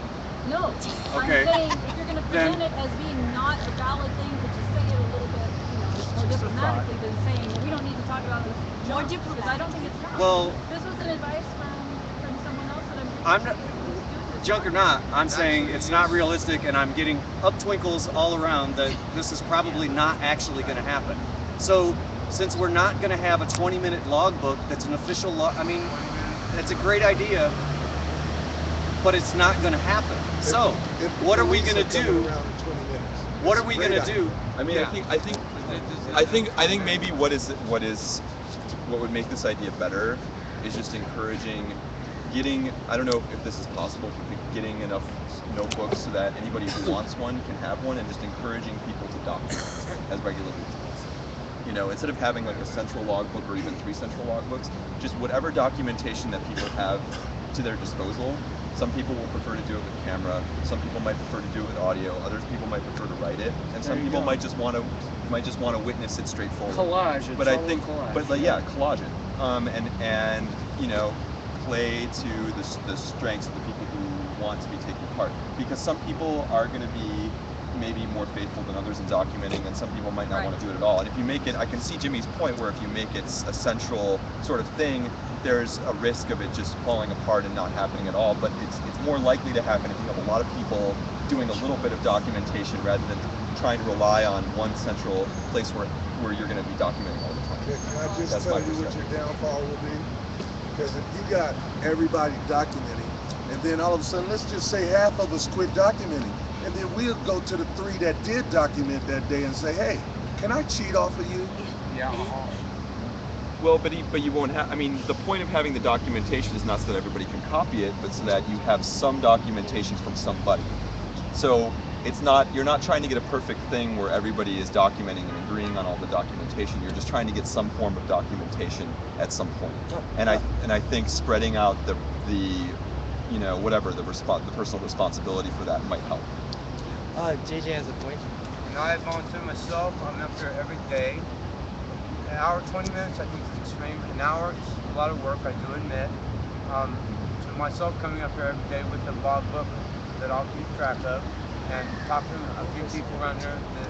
No. Okay. I'm saying if you're going to Then- present it as being not a valid thing, but just say it a little bit, you know, more diplomatically than saying we don't need to talk about it. More Because I don't think it's wrong. Well, This was an advice from someone else that I'm not, junk or not, I'm saying it's not realistic, and I'm getting up twinkles all around that this is probably not actually going to happen. So, since we're not going to have a 20-minute logbook that's an official log, I mean, it's a great idea, but it's not going to happen. So, what are we going to do? What are we going to do? I mean, I think maybe what would make this idea better is just encouraging getting, I don't know if this is possible, but getting enough notebooks so that anybody who wants one can have one, and just encouraging people to document as regularly as possible. You know, instead of having like a central logbook or even 3 central logbooks, just whatever documentation that people have to their disposal. Some people will prefer to do it with camera. Some people might prefer to do it with audio. Others people might prefer to write it, and some people might just want to witness it straightforward. Collage. But I think, but like, yeah, collage it, and you know, play to the strengths of the people who want to be taking part, because some people are going to be maybe more faithful than others in documenting, and some people might not want to do it at all. And if you make it, I can see Jimmy's point where if you make it a central sort of thing, there's a risk of it just falling apart and not happening at all. But it's more likely to happen if you have a lot of people doing a little bit of documentation rather than trying to rely on one central place where you're going to be documenting all the time. Can I just tell you what your downfall will be? Because if you got everybody documenting, and then all of a sudden, let's just say half of us quit documenting, and then we'll go to the 3 that did document that day and say, hey, can I cheat off of you? Yeah. Well, but you won't have. I mean, the point of having the documentation is not so that everybody can copy it, but so that you have some documentation from somebody. So it's not, you're not trying to get a perfect thing where everybody is documenting and agreeing on all the documentation. You're just trying to get some form of documentation at some point. And I think spreading out the you know, whatever the personal responsibility for that might help. JJ has a point. And I volunteer myself. I'm up there every day. An hour, 20 minutes, I think it's extreme. An hour is a lot of work, I do admit. To myself coming up there every day with the logbook that I'll keep track of, and talking to a few people around here that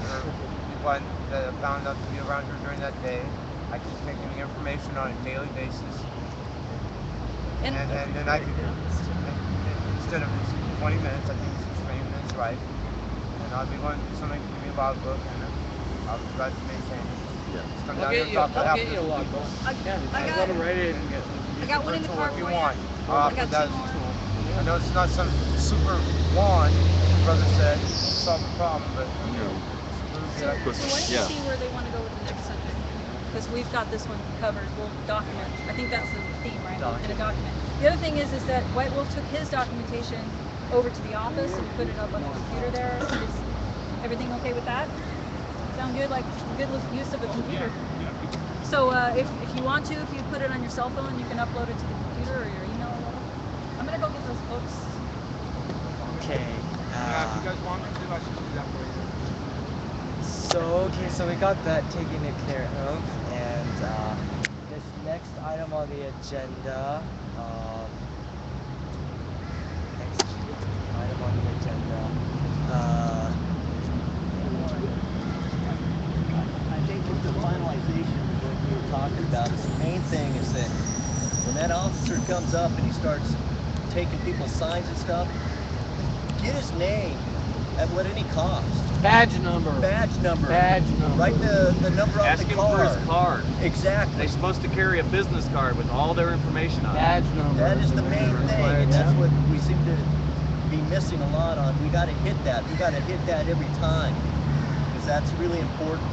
have found out to be around here during that day. I keep taking the information on a daily basis. And then I can, instead of 20 minutes, I think it's extreme and it's right. And I'll be going to somebody to give me a logbook, and I'll be glad to maintain it. Just come down here and talk to I'll get you a logbook. I Let him write it and get. I got one in the car if for you you. want. I'll I offer got that 2 as a more. tool. I know it's not some super wand, brother said, to solve the problem, but You know, So why don't you Yeah. see where they want to go with the next subject? Because we've got this one covered. We'll document. I think that's the theme, right? In a document. The other thing is that White Wolf took his documentation over to the office and put it up on the computer there. Is everything okay with that? Sound good? Like good use of a computer? So if you want to, if you put it on your cell phone, you can upload it to the computer or your email or whatever. I'm gonna go get those books. Okay. If you guys want me to, I should do that for you. So we got that taken care of, and this next item on the agenda. I think with the finalization of what you were talking about, is the main thing is that when that officer comes up and he starts taking people's signs and stuff, get his name at what any cost. Badge number. Badge number. Badge number. Write the number on Ask the him car. for his card. Exactly. They're supposed to carry a business card with all their information on it. Badge number. That is the main thing, and that's what we seem to be missing a lot on. We got to hit that. We got to hit that every time, because that's really important.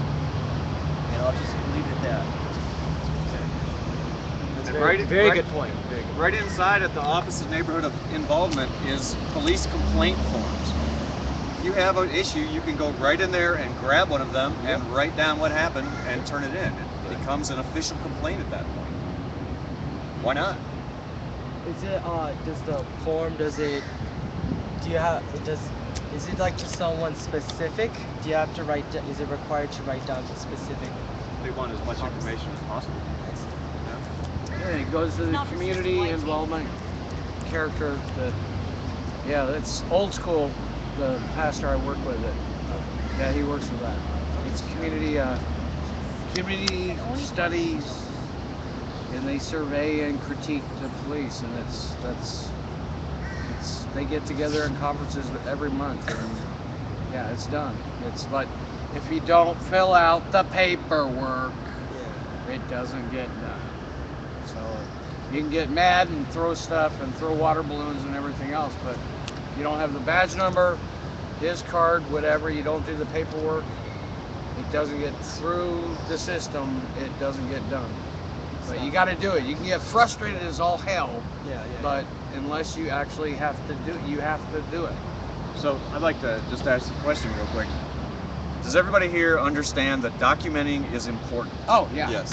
And I'll just leave it at that. And Very good point. Right inside at the Office of Neighborhood Involvement is police complaint forms. If you have an issue, you can go right in there and grab one of them and write down what happened and turn it in. It becomes an official complaint at that point. Why not? Is it does the form is it like to someone specific? Do you have to is it required to write down to specific? They want as much information as possible. Yeah, it goes to the Not for community 65 involvement character. It's old school. The pastor I work with, he works with that. It's community studies, and they survey and critique the police, and they get together in conferences every month, and it's done. But if you don't fill out the paperwork, it doesn't get done. So you can get mad and throw stuff and throw water balloons and everything else, but you don't have the badge number, his card, whatever, you don't do the paperwork, it doesn't get through the system, it doesn't get done. But you got to do it. You can get frustrated as all hell, but unless you actually have to do it, you have to do it. So I'd like to just ask a question real quick. Does everybody here understand that documenting is important? Oh, yeah. Yes.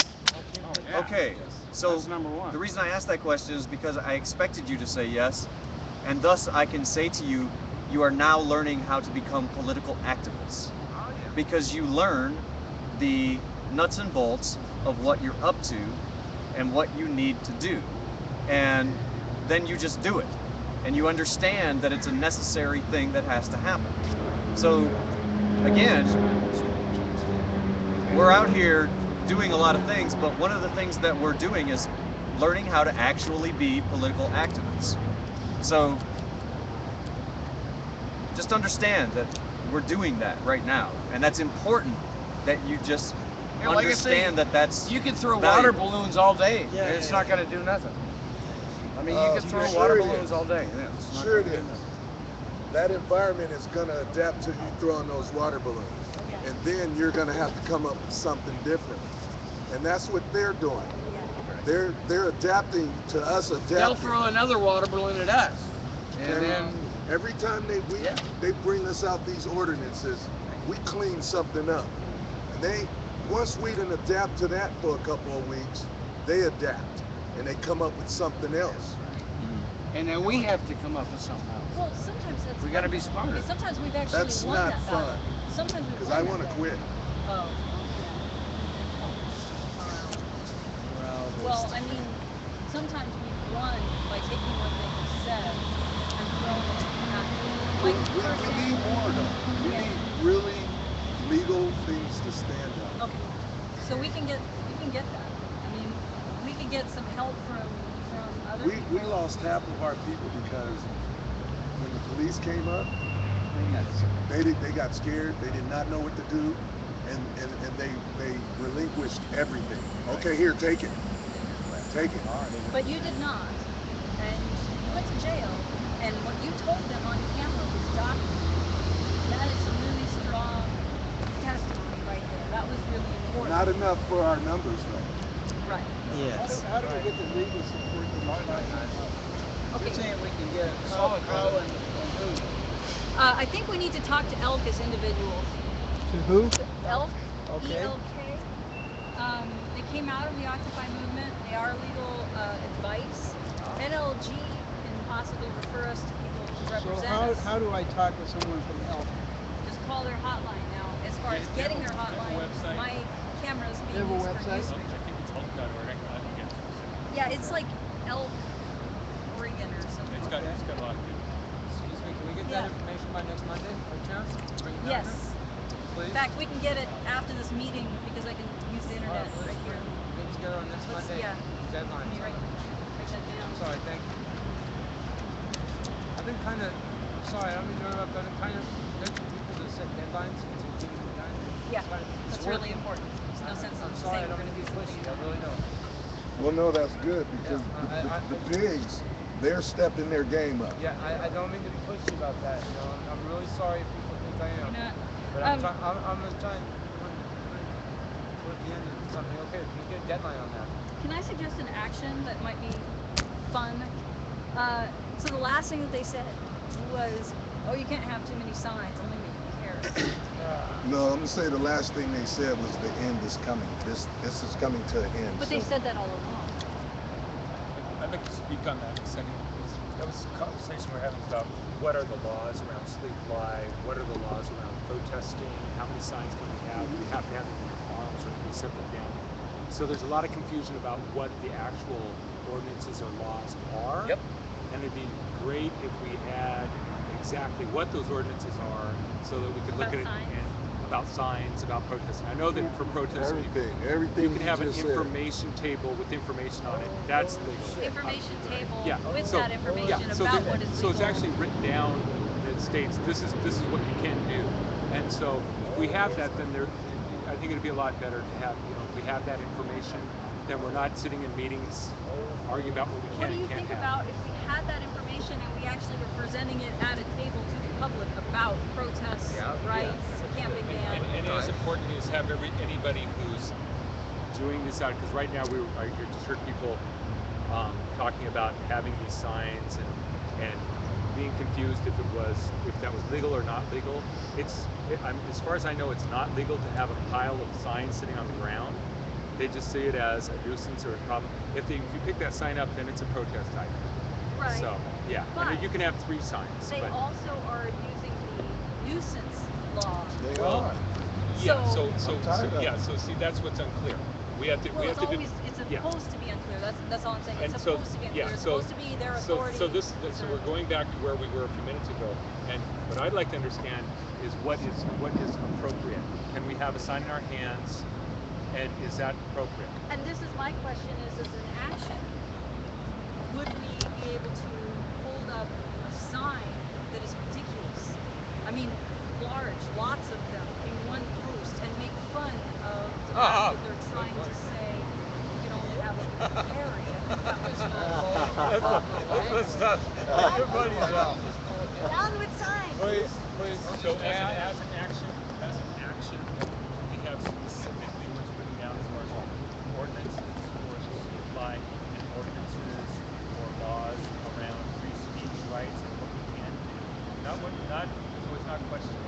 Okay, so That's number one. the reason I asked that question is because I expected you to say yes, and thus I can say to you, you are now learning how to become political activists. Because you learn the nuts and bolts of what you're up to and what you need to do. And then you just do it. And you understand that it's a necessary thing that has to happen. So, again, we're out here doing a lot of things, but one of the things that we're doing is learning how to actually be political activists. So, just understand that we're doing that right now, and that's important that you just Yeah, like I say, understand that that's you can throw valuable. water balloons all day, and Yeah, it's yeah, not going to do nothing. I mean, you can throw sure water it balloons is. all day. Yeah, it's not Sure it gonna do is. nothing. That environment is going to adapt to you throwing those water balloons. And then you're going to have to come up with something different. And that's what they're doing. They're adapting to us adapting. They'll throw another water balloon at us, and then every time they bring us out these ordinances, we clean something up. And once we didn't adapt to that for a couple of weeks, they adapt and they come up with something else. and then we have to come up with something else. Well, sometimes that's We got to fun, be though. smarter. Sometimes we've actually That's won not that fun. battle. Sometimes we've Because won I that want to battle. quit. Oh. Well, I mean, sometimes we've won by taking what they have said and throwing it at them. Like, for We example, need more though. We need really legal things to stand up. okay, so we can get that. I mean, we could get some help from other people. We lost half of our people because when the police came up, they got scared. They did not know what to do, and they relinquished everything. Okay, here, take it. Take it. But you did not, and you went to jail, and what you told them on camera was documented. That is some really strong testimony right there. That was really important. Not enough for our numbers though. Right. Yes. How do we get the legal support to Okay. You're saying we can get how and who? I think we need to talk to Elk as individuals. To who? Elk, Okay. ELK. They came out of the Occupy movement. They are legal advice. NLG can possibly refer us to people who represent us. How do I talk with someone from Elk? Just call their hotline now. As far as getting their hotline, my camera is They being have a used for website? news. I think it's elk.org. I can get specific. Yeah, it's like Elk, Oregon or something. It's got a lot of good. Excuse me, can we get Yeah. that information by next Monday, by chance? Bring it down Yes. here? Please? In fact, we can get it after this meeting because I can use the internet Let's right here. get together on next Let's- Monday. yeah. Deadline. Let me write that down. Sorry, thank you. I've been kind of, sorry, I don't mean to interrupt, but I've been kind of nudging people to set deadlines and to get it done. Yeah, It's that's working. really important. There's no sense I'm in sorry, I saying we're don't going mean to to do be something. pushy, I really don't. Well, no, that's good because Yeah, the pigs they're stepping their game up. Yeah, I don't mean to be pushy about that. You know, I'm really sorry if people think I am. You're not. But I'm just trying toward the end of something. Okay, we can get a deadline on that. Can I suggest an action that might be fun? So the last thing that they said was, oh, you can't have too many signs, only make carrots. No, I'm gonna say the last thing they said was the end is coming. This is coming to an end. But they soon. said that all along. I'd like to speak on that in a second. That was a conversation we're having about what are the laws around sleep lie, what are the laws around protesting, how many signs can we have? Do we have to have them in our arms or can we set them down? So there's a lot of confusion about what the actual ordinances or laws are. Yep. And it'd be great if we had exactly what those ordinances are so that we could look About at it signs? and about signs, about protesting. I know that for protesting, Everything you can have an just said. information table with information on it. That's legal. Information table Yeah, with so- that information Yeah, so, about what is so it's legal. actually written down that states this is what you can do, and so if we have that, then I think it'd be a lot better to have, if we have that information, then we're not sitting in meetings arguing about what we What can do you and can't think have. about if we had that information and we actually were presenting it at a table to the public about protests, rights, camping ban? And as important is have anybody who's doing this out, because right now I just heard people talking about having these signs and being confused if that was legal or not legal. As far as I know, it's not legal to have a pile of signs sitting on the ground. They just see it as a nuisance or a problem. If you pick that sign up, then it's a protest item. Right. So yeah, But you can have 3 signs. They but, also are using the nuisance law. They Well, are. yeah. So- So see, that's what's unclear. We have to. Well, we it's have to. always it's supposed to be unclear. That's all I'm saying. It's And supposed to be unclear. It's supposed to be their authority. So we're going back to where we were a few minutes ago, and what I'd like to understand is what is appropriate. Can we have a sign in our hands, and is that appropriate? And this is my question: is as an action, would we be able to hold up a sign that is ridiculous? I mean, large, lots of them in one post, and make fun of the fact that they're trying to say you can only have a area. Let's not put your buddies out. Down with signs. Please. So as an action, we have specifically what's written down as far as ordinances for supply and ordinances or laws around free speech rights and what we can do. So it's not questionable.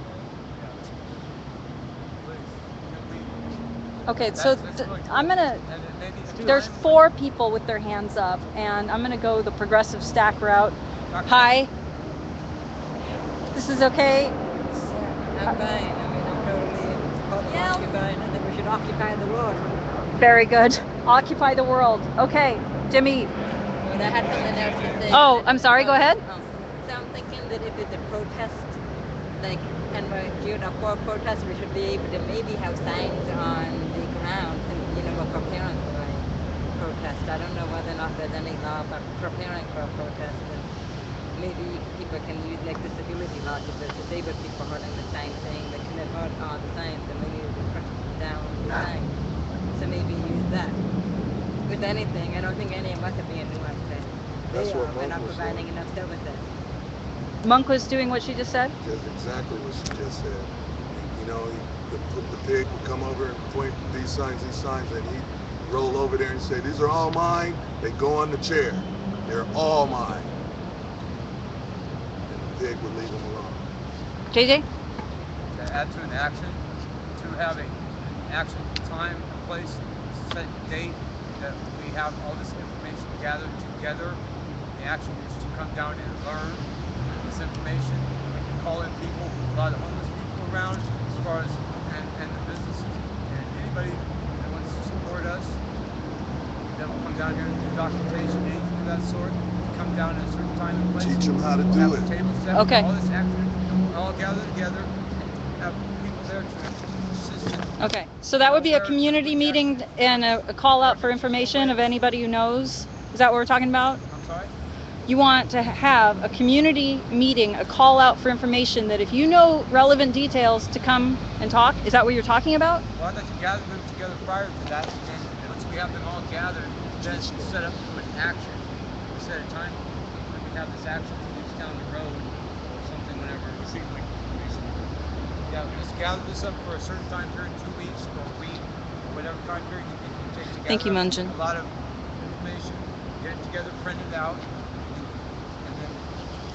Okay, so I'm gonna. There's 4 people with their hands up, and I'm gonna go the progressive stack route. Hi. This is okay. I'm fine. I mean, I'm totally occupied. I think we should occupy the world. Very good. Occupy the world. Okay, Jimmy. But I had something else to say. Oh, I'm sorry. Go ahead. So I'm thinking that if it's a protest, like, and we're geared up for a protest, we should be able to maybe have signs on the ground, and we're preparing for a protest. I don't know whether or not there's any law about preparing for a protest, and maybe people can use like disability laws if there's disabled people holding the sign saying they can hold all the signs, and maybe we put down the sign. So maybe use that. With anything, I don't think any of us are being nuanced. That's what We're not Monk was providing doing. enough services. Monk was doing what she just said. That's exactly what she just said. The pig would come over and point these signs, and he'd roll over there and say, "These are all mine." They go on the chair. They're all mine. And the pig would leave them alone. JJ? To add to an action, to have an action time, place, set date, that we have all this information gathered together. The action is to come down and learn this information, call in people, a lot of homeless people around, as far as, and the businesses, and anybody that wants to support us, that will come down here and do documentation, anything of that sort, come down at a certain time and place. Teach them how to We'll do have it. a table set, Okay. all this action, all gather together, have people there to assist you. Okay, so that would be a community meeting and a call out for information of anybody who knows. Is that what we're talking about? I'm sorry? You want to have a community meeting, a call out for information that if you know relevant details to come and talk. Is that what you're talking about? Well, I'd like to gather them together prior to that, and then once we have them all gathered, then set up an action, set a time have this action 2 weeks down the road or something, whenever. Yeah, just gather this up for a certain time period, 2 weeks or a week, whatever time period you can take together. Thank you, Munjin. A lot of information, get it together, print it out, and then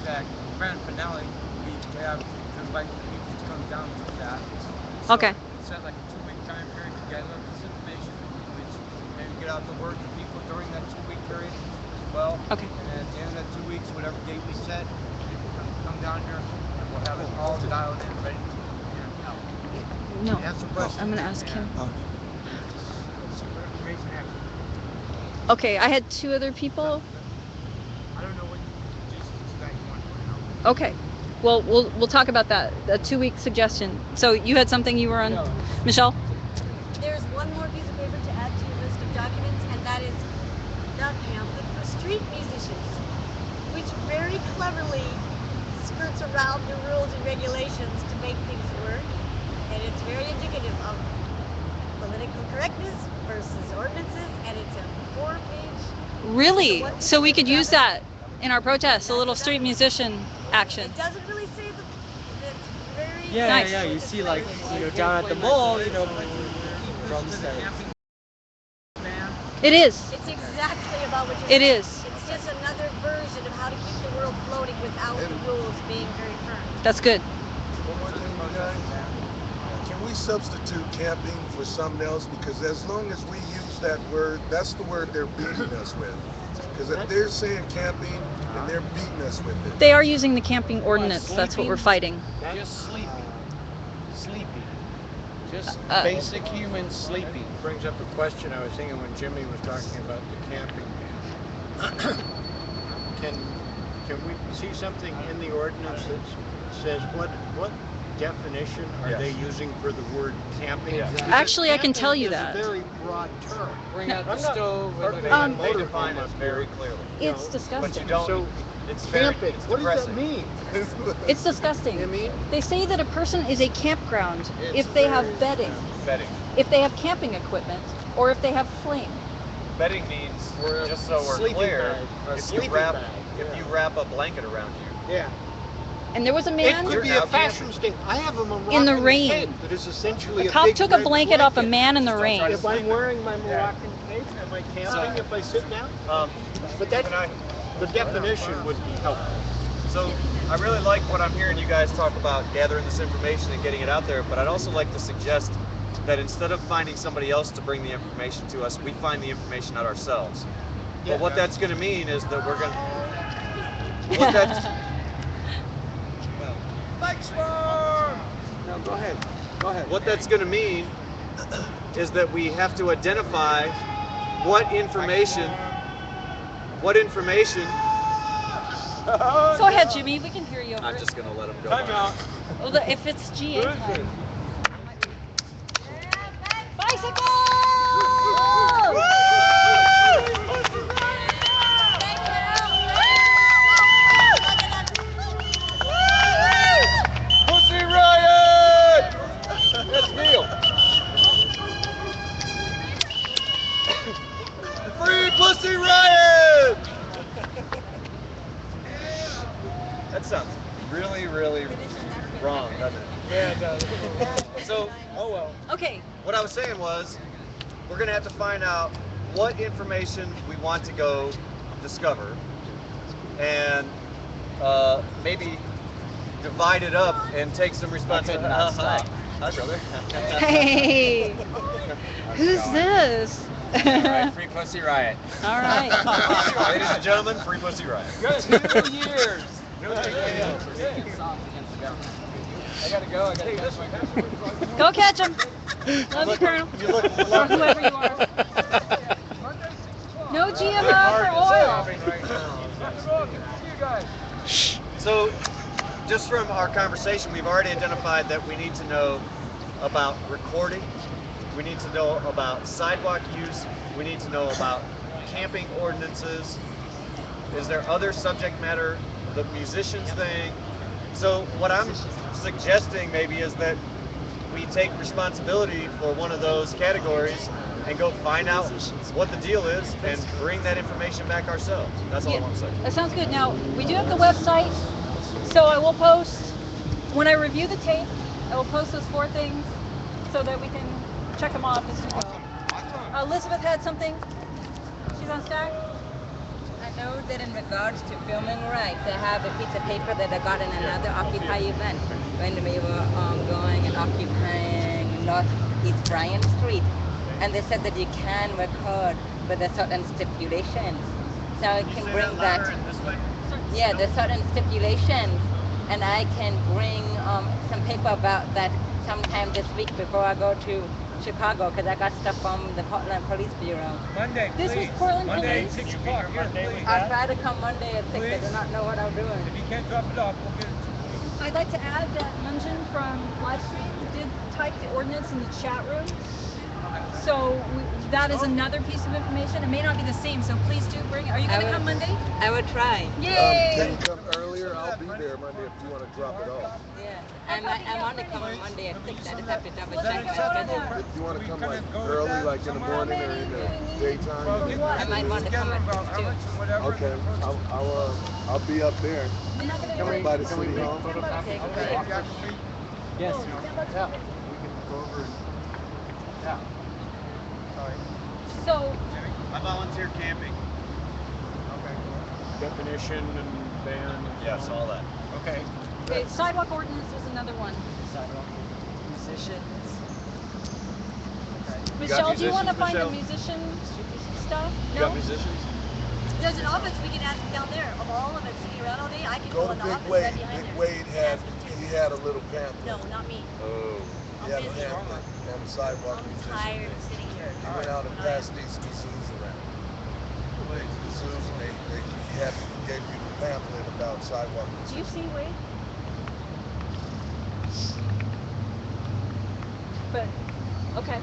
that grand finale, we have to invite the people to come down to that. So Okay. Set like a 2-week time period to gather up this information, which maybe get out the word to people during that 2-week period as well. Okay. And at the end of that 2 weeks, whatever date we set, people can come down here and we'll have it all dialed in, ready to No, answer questions. I'm gonna ask him. Information after. Okay, I had 2 other people. I don't know what just that you want to put out. Okay. Well, we'll talk about that. A 2-week suggestion. So you had something you were on, No. Michelle? There's one more piece of paper to add to your list of documents, and that is not pamphlet for street musicians, which very cleverly skirts around the rules and regulations to make things work, and it's very indicative of political correctness versus ordinances, and it's a 4-page. Really? What So we could use that? that in our protest, a little street musician action. It doesn't really say the. It's very. Yeah, Nice. yeah, you see like, down at the mall, drums that. It is. It's exactly about what you're It saying. is. It's just another version of how to keep the world floating without the rules being very firm. That's good. One more thing, you guys. Can we substitute camping for something else? Because as long as we use that word, that's the word they're beating us with. Because if they're saying camping, then they're beating us with it. They are using the camping ordinance. That's what we're fighting. Just sleeping. Sleeping. Just Uh, basic human sleeping. Brings up a question I was thinking when Jimmy was talking about the camping. Can we see something in the ordinance that says what definition are they using for the word camping? Yeah. Because Actually, I can camping tell you is that. a very broad term. Bring out the I'm not stove. hardly They, on they motorhome define it up very here. clearly. It's But disgusting. you don't. So, It's very. camping, It's what does that depressing. mean? It's disgusting. I mean, They say that a person is a campground It's if they have very- bedding, Bedding. if they have camping equipment, or if they have flame. Bedding means, We're just so we're sleeping clear, bag, a if sleeping you wrap bag, if yeah. you wrap a blanket around you, yeah. And there was a It man could be now a fashion statement. I have a Moroccan in the rain. cape that is essentially A cop big took a red blanket off a man in the Just don't try rain. to If I'm wearing my Moroccan cape, am I camping if I sit down? But that, can I? the definition would be helpful. So I really like what I'm hearing you guys talk about, gathering this information and getting it out there. But I'd also like to suggest that instead of finding somebody else to bring the information to us, we find the information out ourselves. But what that's going to mean is that we're going to. What that's. No, go ahead. Go ahead. What that's going to mean is that we have to identify what information. Go ahead, Jimmy. We can hear you over I'm it. just going to let them go. Time out. Well, if it's GA time. Bicycle! Pussy riot! That's Neil. Free Pussy Riot! That sounds really, really wrong, doesn't it? Yeah, it does. So, Oh well. Okay. what I was saying was, we're going to have to find out what information we want to go discover, and maybe divide it up and take some responsibility. Hi, brother. Hey, who's this? Alright, Free Pussy Riot. All right. Ladies and gentlemen, Free Pussy Riot. Good. 2 years. I gotta go. I gotta catch my customer. Go catch him. Love you, Colonel. You look Or whoever you are. No GMO for oil. See you guys. So, just from our conversation, we've already identified that we need to know about recording, we need to know about sidewalk use, we need to know about camping ordinances. Is there other subject matter, the musicians thing? So what I'm suggesting maybe is that we take responsibility for one of those categories and go find out what the deal is and bring that information back ourselves. That's all I Yeah, want to say. that sounds good. Now, we do have the website, so I will post, when I review the tape, I will post those 4 things so that we can check them off as we go. Elizabeth had something. She's on stack. I know that in regards to filming rights, I have a piece of paper that I got in another Occupy event when we were going and occupying Northeast Bryan Street. And they said that you can record with a certain stipulations. So I can bring that. Yeah, there's certain stipulations. And I can bring some paper about that sometime this week before I go to Chicago, because I got stuff from the Portland Police Bureau. Monday, This was please. Portland Monday Police. at 6 o'clock. Here, please. I'll try to come Monday at 6. I Please. do not know what I'm doing. If you can't drop it off, we'll get it. I'd like to add that Munjin from live stream did type the ordinance in the chat room. So that is another piece of information. It may not be the same, so please do bring it. Are you going to come Monday? I would try. Yay! Can you come earlier? I'll be there Monday if you want to drop it off. Yeah, I want to come on Monday at 6. I just have to double Let's check check my it out. schedule. If you want to come like early, like in the morning or in the daytime. you I might want to come at 6 too. Okay, I'll be up there. By the city hall. Okay, great. Yes. Yeah. We can go over and, yeah. So, I volunteer camping. Definition and ban. Yes, all that. Okay. okay, sidewalk ordinance is another one. Sidewalk musicians. Michelle, do you want to musicians, find the Michelle? musician stuff? You No? got musicians? There's an office we can ask down there of all of it sitting around all day. I can Go go to in the Big office Wade. right behind Big there. Wade had, Ask him too. he had a little pamphlet. No, not me. Oh. He had a pamphlet on the sidewalk. I'm musician tired thing. of sitting here. He went out and passed these kazoos around. Kazoos, and he gave you the pamphlet about sidewalk. Do you see Wade? But, okay.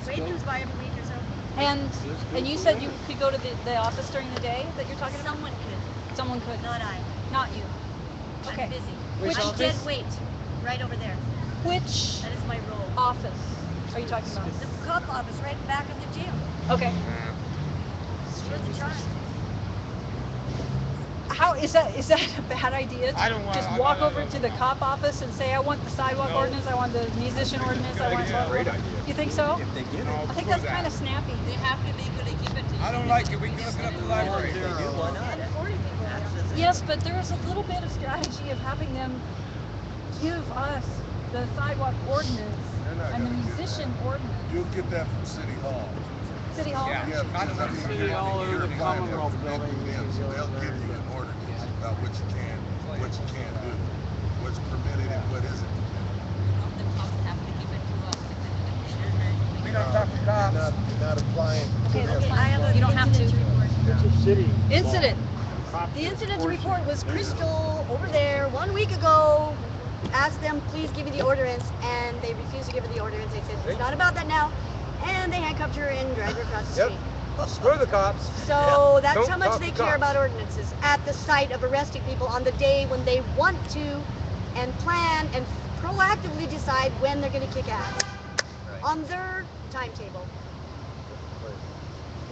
Wade comes by every week or so. And you said you could go to the office during the day that you're talking about? Someone could, Someone could. not I. Not you. Okay. I'm busy. Which I'm office? dead weight. Right over there. Which That is my role. office are you talking about? The cop office right back of the jail. Okay. What's the time? How is that a bad idea to I don't want- just I- walk I- over to the cop office and say I want the sidewalk No. ordinance, I want the musician ordinance, I want blah, blah, Great blah. idea. You think so? If they get No, it. I think screw that's that. kind of snappy. They have to legally give it to you. I don't like it. We can look it up at the library. Why not? Yes, but there's a little bit of strategy of having them give us the sidewalk ordinance They're not and the gonna get musician ordinance. You'll get that from City Hall. City Hall? Yeah. Yeah, because I mean, City Hall or you're the applying Commonwealth that from Building, them, so they'll give you an ordinance about what you can, what you can't do, what's permitted and what isn't. The cops have to give it to us. We don't talk to You're cops. you're not applying to Okay, them. that's I have a You don't have to. incident report. It's a city. Incident. The incident report was Crystal over there 1 week ago. Asked them, please give me the ordinance, and they refused to give her the ordinance. They said, it's not about that now. And they handcuffed her and dragged her across the Yep. street. Screw the cops. So that's Don't how much talk they to care cops. about ordinances at the site of arresting people on the day when they want to and plan and proactively decide when they're going to kick ass on their timetable.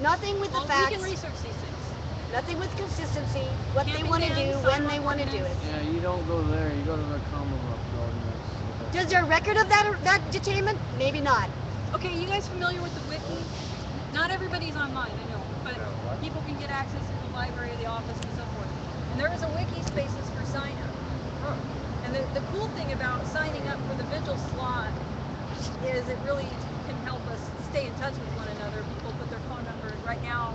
Nothing with the Well, we facts, can research these things. nothing with consistency, what they Camping want to do, bans, when they sidewalk want to do it. ordinance. Yeah, you don't go there. You go to the Commonwealth Building. Does there a record of that detainment? Maybe not. Okay, you guys familiar with the wiki? Not everybody's online, I know, but people can get access to the library, the office, and so forth. And there is a wiki spaces for sign up. And the cool thing about signing up for the Vigil slot is it really can help us stay in touch with one another. People put their phone number. Right now,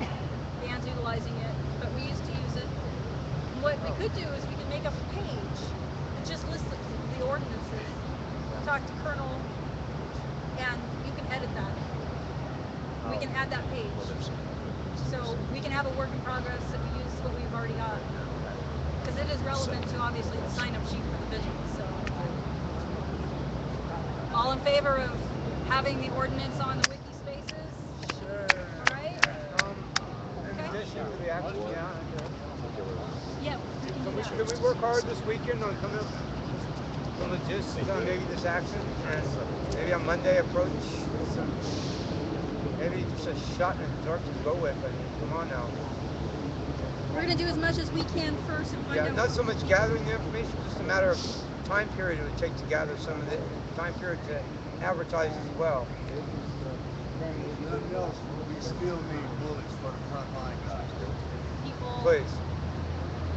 Dan's utilizing it, but we used to use it. And what we could do is we could make up a page and just list the ordinances. Talk to Colonel, and you can edit that. We can add that page. So we can have a work in progress if we use what we've already got. Because it is relevant to obviously the sign-up sheet for the Vigil. So, all in favor of having the ordinance on the wiki spaces? Sure. All right. In Okay. addition to the action, yeah. Yeah, we can do that. Can we work hard this weekend on coming up on the gist on maybe this action and maybe on Monday approach with some Maybe just a shot in the dark to go with. I mean, come on now. We're gonna do as much as we can first and find Yeah, out. not so much gathering the information, just a matter of time period it would take to gather some of the time period to advertise as well. If nothing else, we still need bullets for the front line guys. People. Please.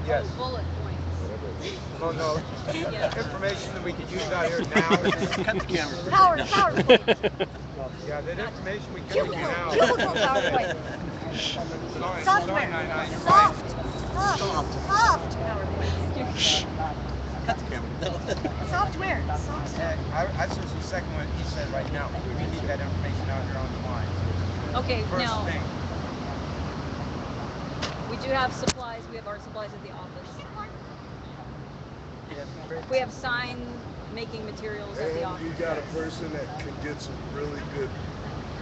Yes. Oh, bullet points. Oh no. Yes. Information that we could use out here now. Cut the camera. PowerPoint. Yeah, that information we could use now. Cubicle PowerPoint. Sorry, Software. Soft. PowerPoint. Cut the camera. Software. I just the second one he said right now. We need that information out here on the line. Okay, First now thing. we do have supplies. We have art supplies at the office. We have sign making materials at the And office. you got a person that can get some really good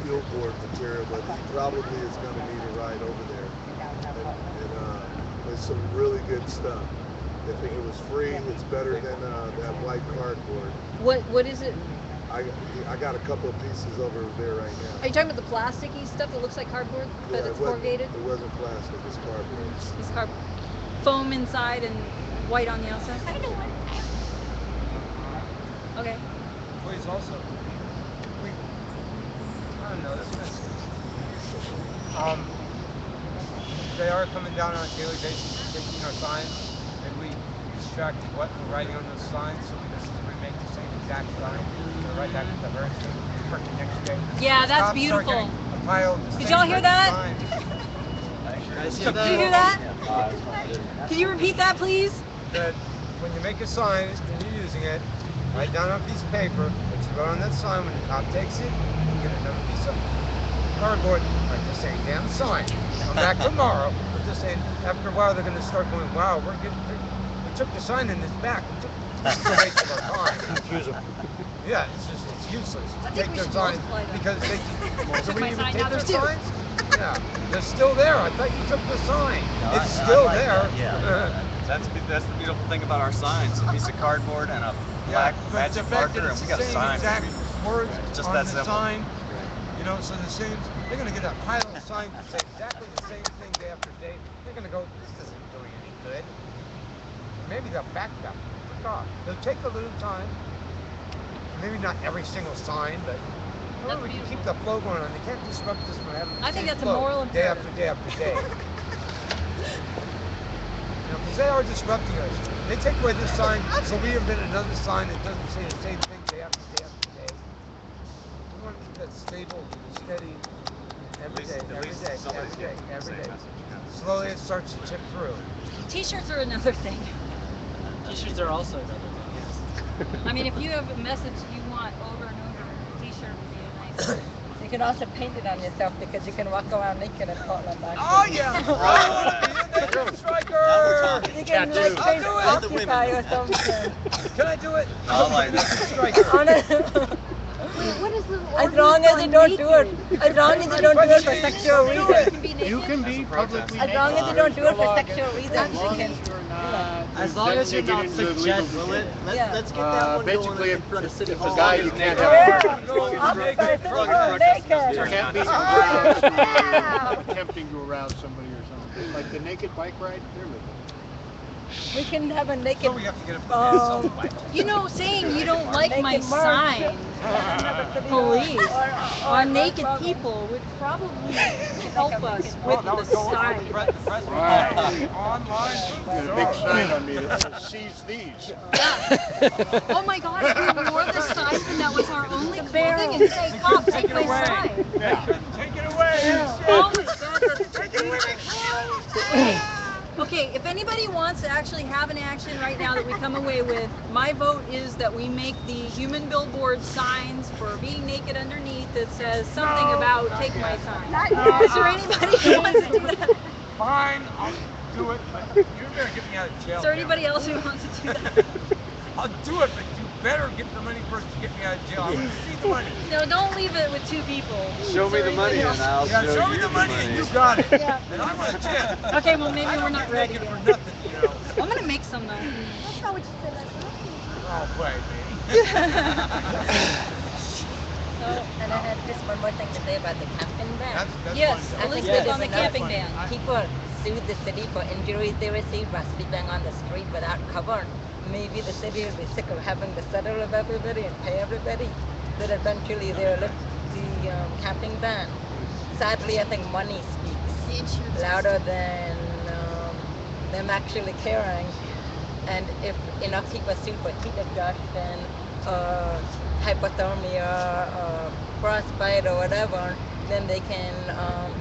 billboard material, but he probably is going to need a ride over there. And there's some really good stuff. If it was free, it's better than that white cardboard. What is it? I got a couple of pieces over there right now. Are you talking about the plasticky stuff that looks like cardboard because it's corrugated? It wasn't plastic, it's cardboard. It's cardboard. Foam inside and white on the outside? I know one. Okay. Please also, I don't know, this message. They are coming down on a daily basis, taking our signs, and we extract what we're writing on those signs, so we just remake the same exact sign, so right back to the verse, for the next day. Yeah, that's Stop beautiful. starting a pile of the Did same y'all hear red that? signs. Did you hear that? Can you repeat that, please? That when you make a sign and you're using it, write down on a piece of paper what you wrote on that sign. When the cop takes it, you get another piece of cardboard, write the same damn sign. Come back tomorrow. I'm just saying, after a while, they're going to start going, wow, we took the sign in this back. It's a waste of our time. Confuse them. Yeah, it's useless. I think Take we their should signs multiply them. because they so My we even sign, take now their there's two. signs? Yeah, they're still there. I thought you took the sign. No, It's I still like there. that, yeah. That's the beautiful thing about our signs. A piece of cardboard and a black but the magic fact that marker, and it's we the got a same sign. exact words Just on that the simple. sign. You know, so the same. They're gonna get a pile of signs that say exactly the same thing day after day. They're gonna go, this isn't doing any good. Maybe they'll back up. They'll take a little time. Maybe not every single sign, but That's we can beautiful. keep the flow going on. They can't disrupt this from having the I think same that's a flow moral day imperative. after day after day. Because they are disrupting us. They take away this sign, so we invent another sign that doesn't say the same thing day after day after day. We want to keep that stable, steady, every day, every day, every day, every day. Slowly it starts to tip through. T-shirts are another thing. T-shirts are also another thing, yes. I mean, if you have a message you want over and over, a T-shirt would be a nice. You can also paint it on yourself because you can walk around naked in Portland. Oh yeah! Naked striker! You can like paint Occupy or something. Can I do it? I like Naked that. striker. What is the As long as you don't do it, as long as you don't do it for sexual reasons. You can be publicly As long as you don't do it for sexual reasons, As you long can. as you're not. As long as you're not into the legal suggesting details. it. Yeah. Let's get that one going Basically, in front of City if Hall. a guy you can't Yeah. have. Occupy City Hall naked. You can't be aroused or attempting to arouse somebody or something. Like the naked bike ride, they're legal. We can have a naked. So we have to get a You know, saying you don't like Naked my march. sign, police, on naked people would probably help us with the sign. Right. Online. Got a big sign on me that says seize these. Oh my God, if we wore the sign and that was our only clothing and say, cop, take my sign. Yeah. Take it away. Oh my God, that's take it away. Okay, if anybody wants to actually have an action right now that we come away with, my vote is that we make the human billboard signs for being naked underneath that says something about take my sign. Is there anybody who wants to do that? Fine, I'll do it, but you better get me out of jail. Is there anybody else who wants to do that? I'll do it, but you better get the money first to get me out of jail. I want to see the money. No, don't leave it with two people. Show me the money and I'll Yeah, show me you the money and you got it. Yeah. And I want a tip. Okay, well maybe I we're don't not get ready naked yet. for nothing, you know. I'm gonna make some though. That's not what you said last night. Oh, play, baby. And I had just one more thing to say about the camping ban. That's Yes, fun, I though. think Elizabeth that on the enough camping ban. people sued the city for injuries they received by sleeping on the street without cover. Maybe the city will be sick of having to settle with everybody and pay everybody. That eventually they'll lift the camping ban. Sadly, I think money speaks louder than them actually caring. And if enough people sue for heat exhaustion, hypothermia, frostbite, or whatever, then they can,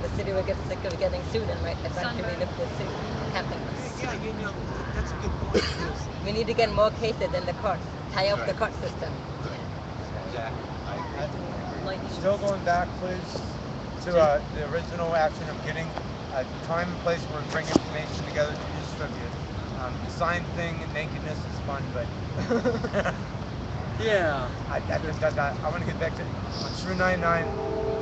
the city will get sick of getting sued and might eventually Sunburn. lift the suit, camping. Yeah, that's a good point. Because We need to get more cases in the courts, tie up the Right. court system. exactly. Lightning. Still going back, please, to the original action of getting a time and place where we bring information together to distribute. The sign thing and nakedness is fun, but Yeah. I want to get back to on True 99.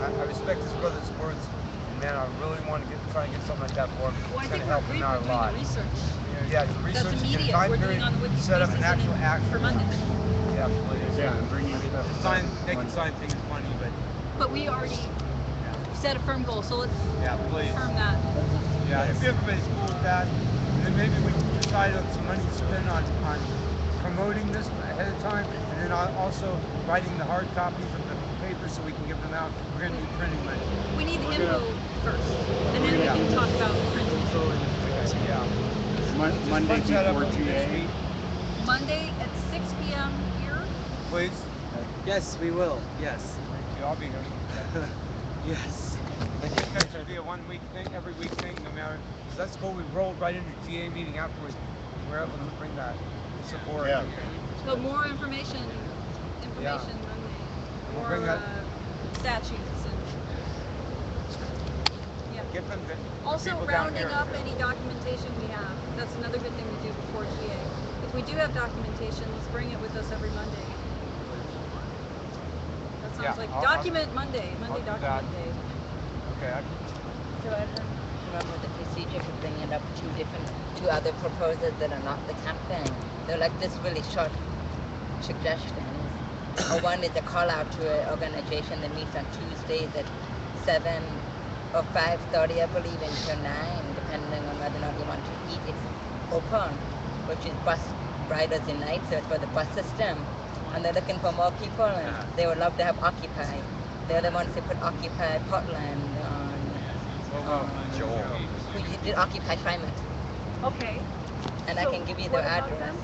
I respect his brother's words, and man, I really want to try and get something like that for him. Well, I It's think going to help him out a we're doing lot. the research. Yeah, the research That's to get a immediate. time We're period, doing on the wiki set up an spaces actual action for Monday. Yeah, please. Yeah, and bringing I mean, stuff the sign, back naked Monday. sign thing is funny, but But we already set a firm goal, so let's yeah, please. confirm that. Yeah, if everybody's cool with that, and then maybe we decide on some money to spend on promoting this ahead of time, and then also writing the hard copies of the papers so we can give them out. We're going to need printing money. We need the We're info first, and then we can talk about printing. Yeah. Monday Punch that up before next GA. week, Monday at 6 p.m. here. please. Yes, we will. Yes. Yeah, I'll be here. Yes. That should be a 1 week thing, every week thing, no matter. Because that's cool. We rolled right into GA meeting afterwards. We're able to bring that support. Yeah. So more information Yeah. Monday. We'll More bring that. statutes and yeah. Get them to Also people down rounding here. up any documentation we have. That's another good thing to do before GA. If we do have documentation, let's bring it with us every Monday. That sounds Yeah, like I'll document Monday. Monday do that. document day. Okay. So I don't remember the procedure for bringing up two other proposals that are not the camping. They're like this really short suggestions. Or one is a call out to an organization that meets on Tuesdays at 7 or 5:30, I believe, until 9, depending on whether or not you want to eat. It's open, which is Bus Riders Unite, so it's for the bus system. And they're looking for more people, and they would love to have Occupy. They're the ones who put Occupy Portland on. Joel. Who did Occupy Climate. Okay. And I So can give you what their about address. them?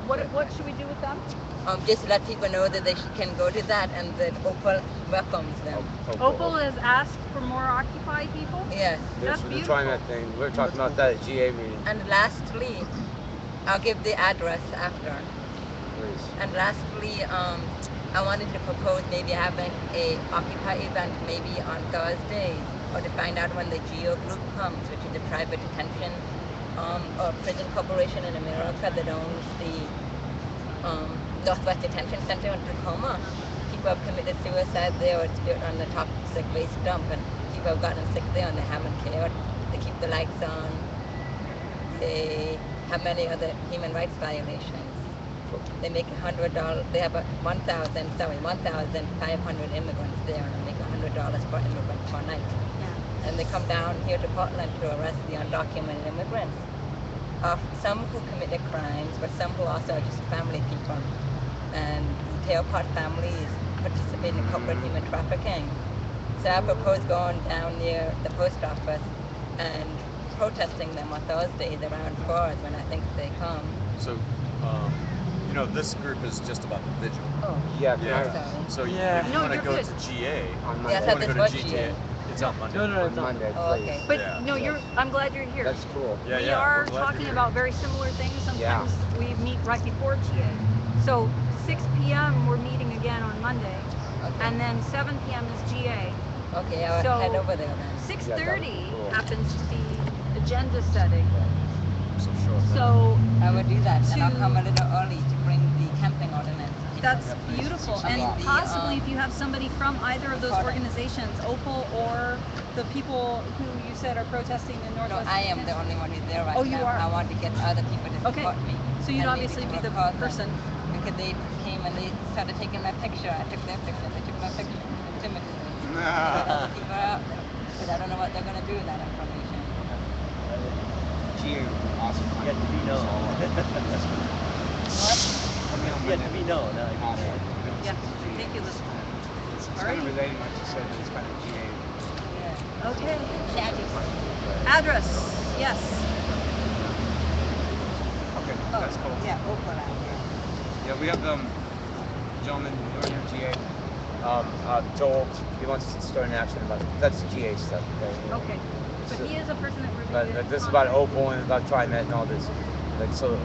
What should we do with them? Just let people know that they can go to that and that Opal welcomes them. Opal has asked for more Occupy people. Yes. That's the beautiful. climate thing. We were talking about that at GA meeting. And lastly, I'll give the address after. Please. And lastly, I wanted to propose maybe having a Occupy event maybe on Thursday, or to find out when the GEO group comes, which is a private detention or prison corporation in America that owns the Northwest Detention Center in Tacoma. People have committed suicide there, or it's built on the toxic waste dump, and people have gotten sick there and they haven't cared. They keep the lights on. They have many other human rights violations. They make $100. They have 1,500 immigrants there, and they make $100 per immigrant per night. Yeah. And they come down here to Portland to arrest the undocumented immigrants. Some who committed crimes, but some who also are just family people. And tail part families participate in corporate human trafficking. So I propose going down near the post office and protesting them on Thursdays around 4 is when I think they come. So, this group is just about the vigil. Oh, Yeah. So Yeah. if you No, want to you're go good. to GA, On Yeah, I Monday. thought you this want to was go to GA. GA, it's on Monday. No, On Monday, Oh, please. okay. But Yeah. no, I'm glad you're here. That's cool. Yeah, We yeah, are we're glad you're talking here. about very similar things. Yeah. Sometimes we meet right before GA. So 6 p.m. we're meeting again on Monday, Okay. and then 7 p.m. is GA. Okay, I'll So- head over there then. 6:30 cool. happens to be agenda setting. So sure. So I will do that, and I'll To- come a little early to bring the camping ordinance. that's beautiful. And And the, possibly if you have somebody from either of those Product. organizations, Opal or the people who you said are protesting in No, Northwest. I am the only one who's there right Oh, now. you are? I want to get other people to Okay. support me. So you'd And maybe obviously to be the record them. person. Because they came and they started taking my picture. I took their picture. They took intimidating. I don't keep her out there because I don't know what they're going to do with that information. GA would be awesome. Yet to be known. What? Yet to be known. Awesome. Yeah. Thank you, Liz. It's kind Alrighty. of relating, like you said, but it's kind of GA. Yeah. Okay. Status. Address. Yes. Okay, Oh, that's cool. yeah, Oakland out there. Yeah, we have gentleman over here, GA. Joel, he wants to start an action about that's GA stuff. Okay. But he is a person that reviewed But it. this is about Opal and about TriMet and all this. Like so,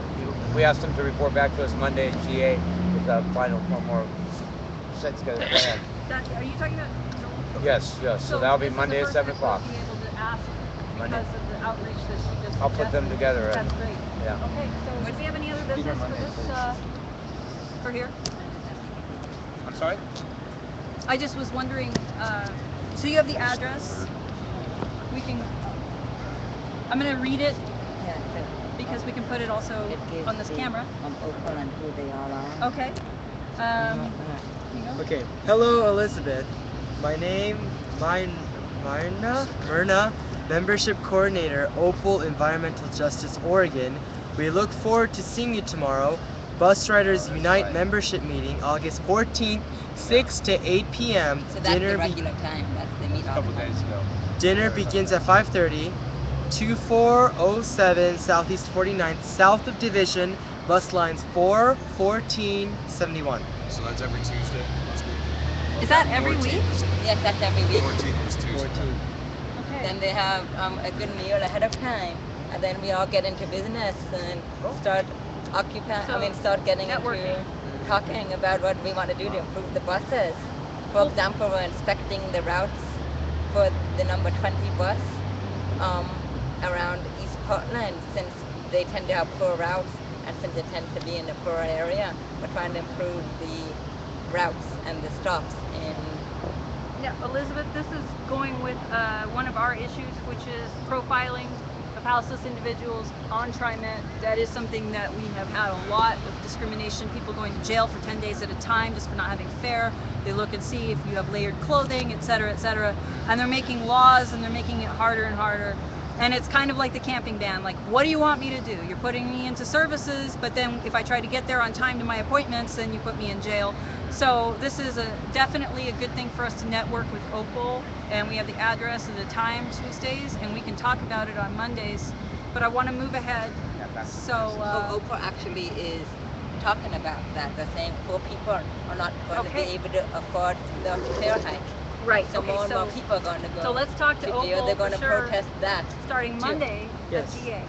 we asked him to report back to us Monday at GA with a final one more set together plan. Are you talking about Joel? Yes, yes. So that'll be this is Monday the at 7 person that o'clock. will be able to ask Monday. because of the outreach that she just I'll put them suggested. together. That's great. Yeah. Okay, so do we have any other business for this, for here? I'm sorry? I just was wondering, so you have the address? We can, I'm gonna read it Yeah, because we can put it also it gives on this the, camera. Oakland and who they all are. Okay. You know? Okay. Hello, Elizabeth. My name, Myrna, Membership Coordinator, Opal Environmental Justice, Oregon. We look forward to seeing you tomorrow. Bus Riders Unite membership meeting, August 14th, 6 to 8 p.m. So that's the regular time. That's the meet all the time. Days ago. Dinner begins at 5:30. 2407 Southeast 49th, south of Division, bus lines 4, 14, 71. So that's every Tuesday. Must be. Is that every week? Yes, that's every week. 14th is Tuesday. 14. Okay. Then they have a good meal ahead of time, and then we all get into business and start start getting networking. into talking about what we want to do to improve the buses. For example, we're inspecting the routes for the number 20 bus around East Portland, since they tend to have poor routes and since it tends to be in a poor area. We're trying to improve the routes and the stops in. Yeah, Elizabeth, this is going with one of our issues, which is profiling of houseless individuals on TriMet. That is something that we have had a lot of discrimination, people going to jail for 10 days at a time just for not having fare. They look and see if you have layered clothing, et cetera, and they're making laws and they're making it harder and harder. And it's kind of like the camping ban. Like, what do you want me to do? You're putting me into services, but then if I try to get there on time to my appointments, then you put me in jail. So this is definitely a good thing for us to network with Opal, and we have the address and the time Tuesdays, and we can talk about it on Mondays. But I want to move ahead. So Opal actually is talking about that. They're saying poor people are not going to be able to afford the fare hike. Right. So okay, more and so, more people are going to go. So let's talk to jail. Opal They're going for to sure, protest that. starting too. Monday Yes. at GA.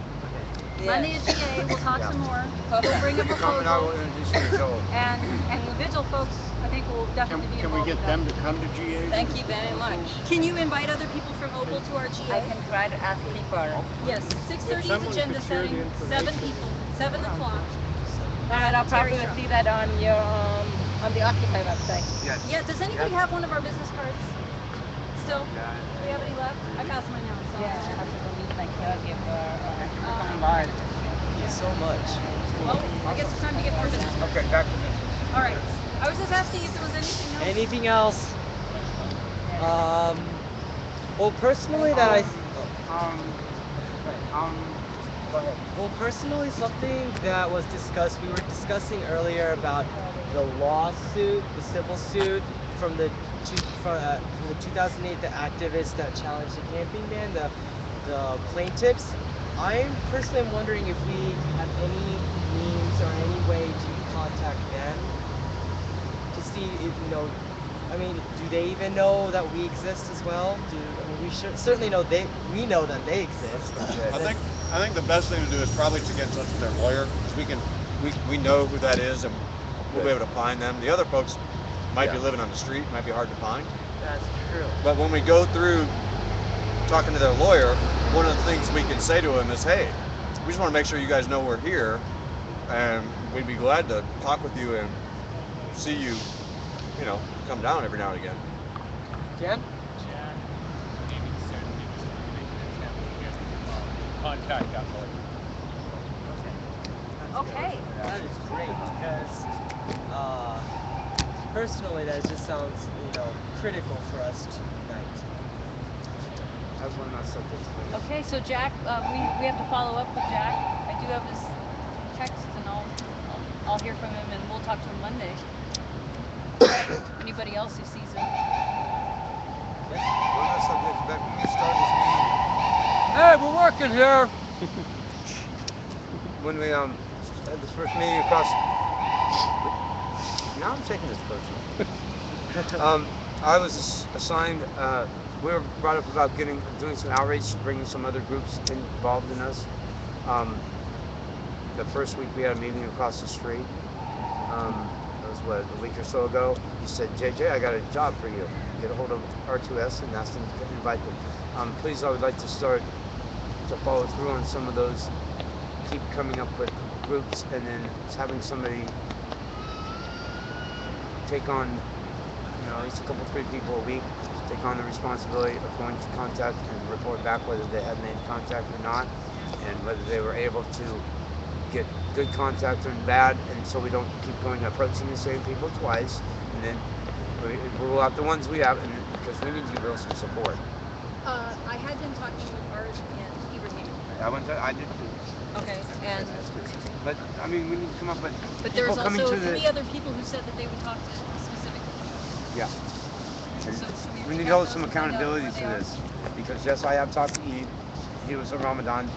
Yeah. Monday at GA, we'll talk some more. Perfect. We'll bring a Come and I will proposal, introduce you to Joel. and the Vigil folks, I think, will definitely be Can we involved get with them that. to come to GA? Thank you very much. Can you invite other people from Opal to our GA? I can try to ask people. Yes, 6:30 is someone agenda could share the setting, 7 information. people, 7 o'clock. And I'll probably Terry see that on your on the Occupy website. Yes. Yeah, does anybody have one of our business cards still? Do we have any left? I passed mine out. So Yeah, I have to go meet my caregiver. Coming by. Thank you so much. Well, I guess it's time to get more business. Okay, back to this. All right. I was just asking if there was anything else. Anything else? Well, personally, that I. Go ahead. Well, personally, something that was discussed, we were discussing earlier about the lawsuit, the civil suit from the 2008, the activists that challenged the camping ban, the plaintiffs. I personally am wondering if we have any means or any way to contact them to see if, I mean, do they even know that we exist as well? We should certainly know we know that they exist. I think the best thing to do is probably to get in touch with their lawyer, because we know who that is, and we'll be able to find them. The other folks might be living on the street, might be hard to find. That's true. But when we go through talking to their lawyer, one of the things we can say to them is, hey, we just want to make sure you guys know we're here, and we'd be glad to talk with you and see you, come down every now and again. Jan? Contact that lawyer. Okay. That is great because personally, that just sounds, critical for us to unite. That's one of my subjects. Okay, so Jack, we have to follow up with Jack. I do have his text, and I'll hear from him, and we'll talk to him Monday. Anybody else who sees him? One of my subjects back when we started this meeting. Hey, we're working here. When we had this first meeting across. Now I'm taking this personal. I was assigned. We were brought up about doing some outreach, bringing some other groups involved in us. The first week we had a meeting across the street. That was a week or so ago. He said, JJ, I got a job for you. Get a hold of R2S and ask them to invite them. Please, I would like to start to follow through on some of those. Keep coming up with groups and then having somebody take on, at least a couple, 3 people a week, take on the responsibility of going to contact and report back whether they had made contact or not, and whether they were able to get good contact and bad, and so we don't keep approaching the same people twice, and then we rule out the ones we have, and because we need to give some support. I had been talking with Art and Ibrahim. I did too. Okay, and but I mean, we need to come up with. But there was also 3 other people who said that they would talk to specifically. Yeah. And So we need to hold some accountability to this, because yes, I have talked to Eve. He was on Ramadan.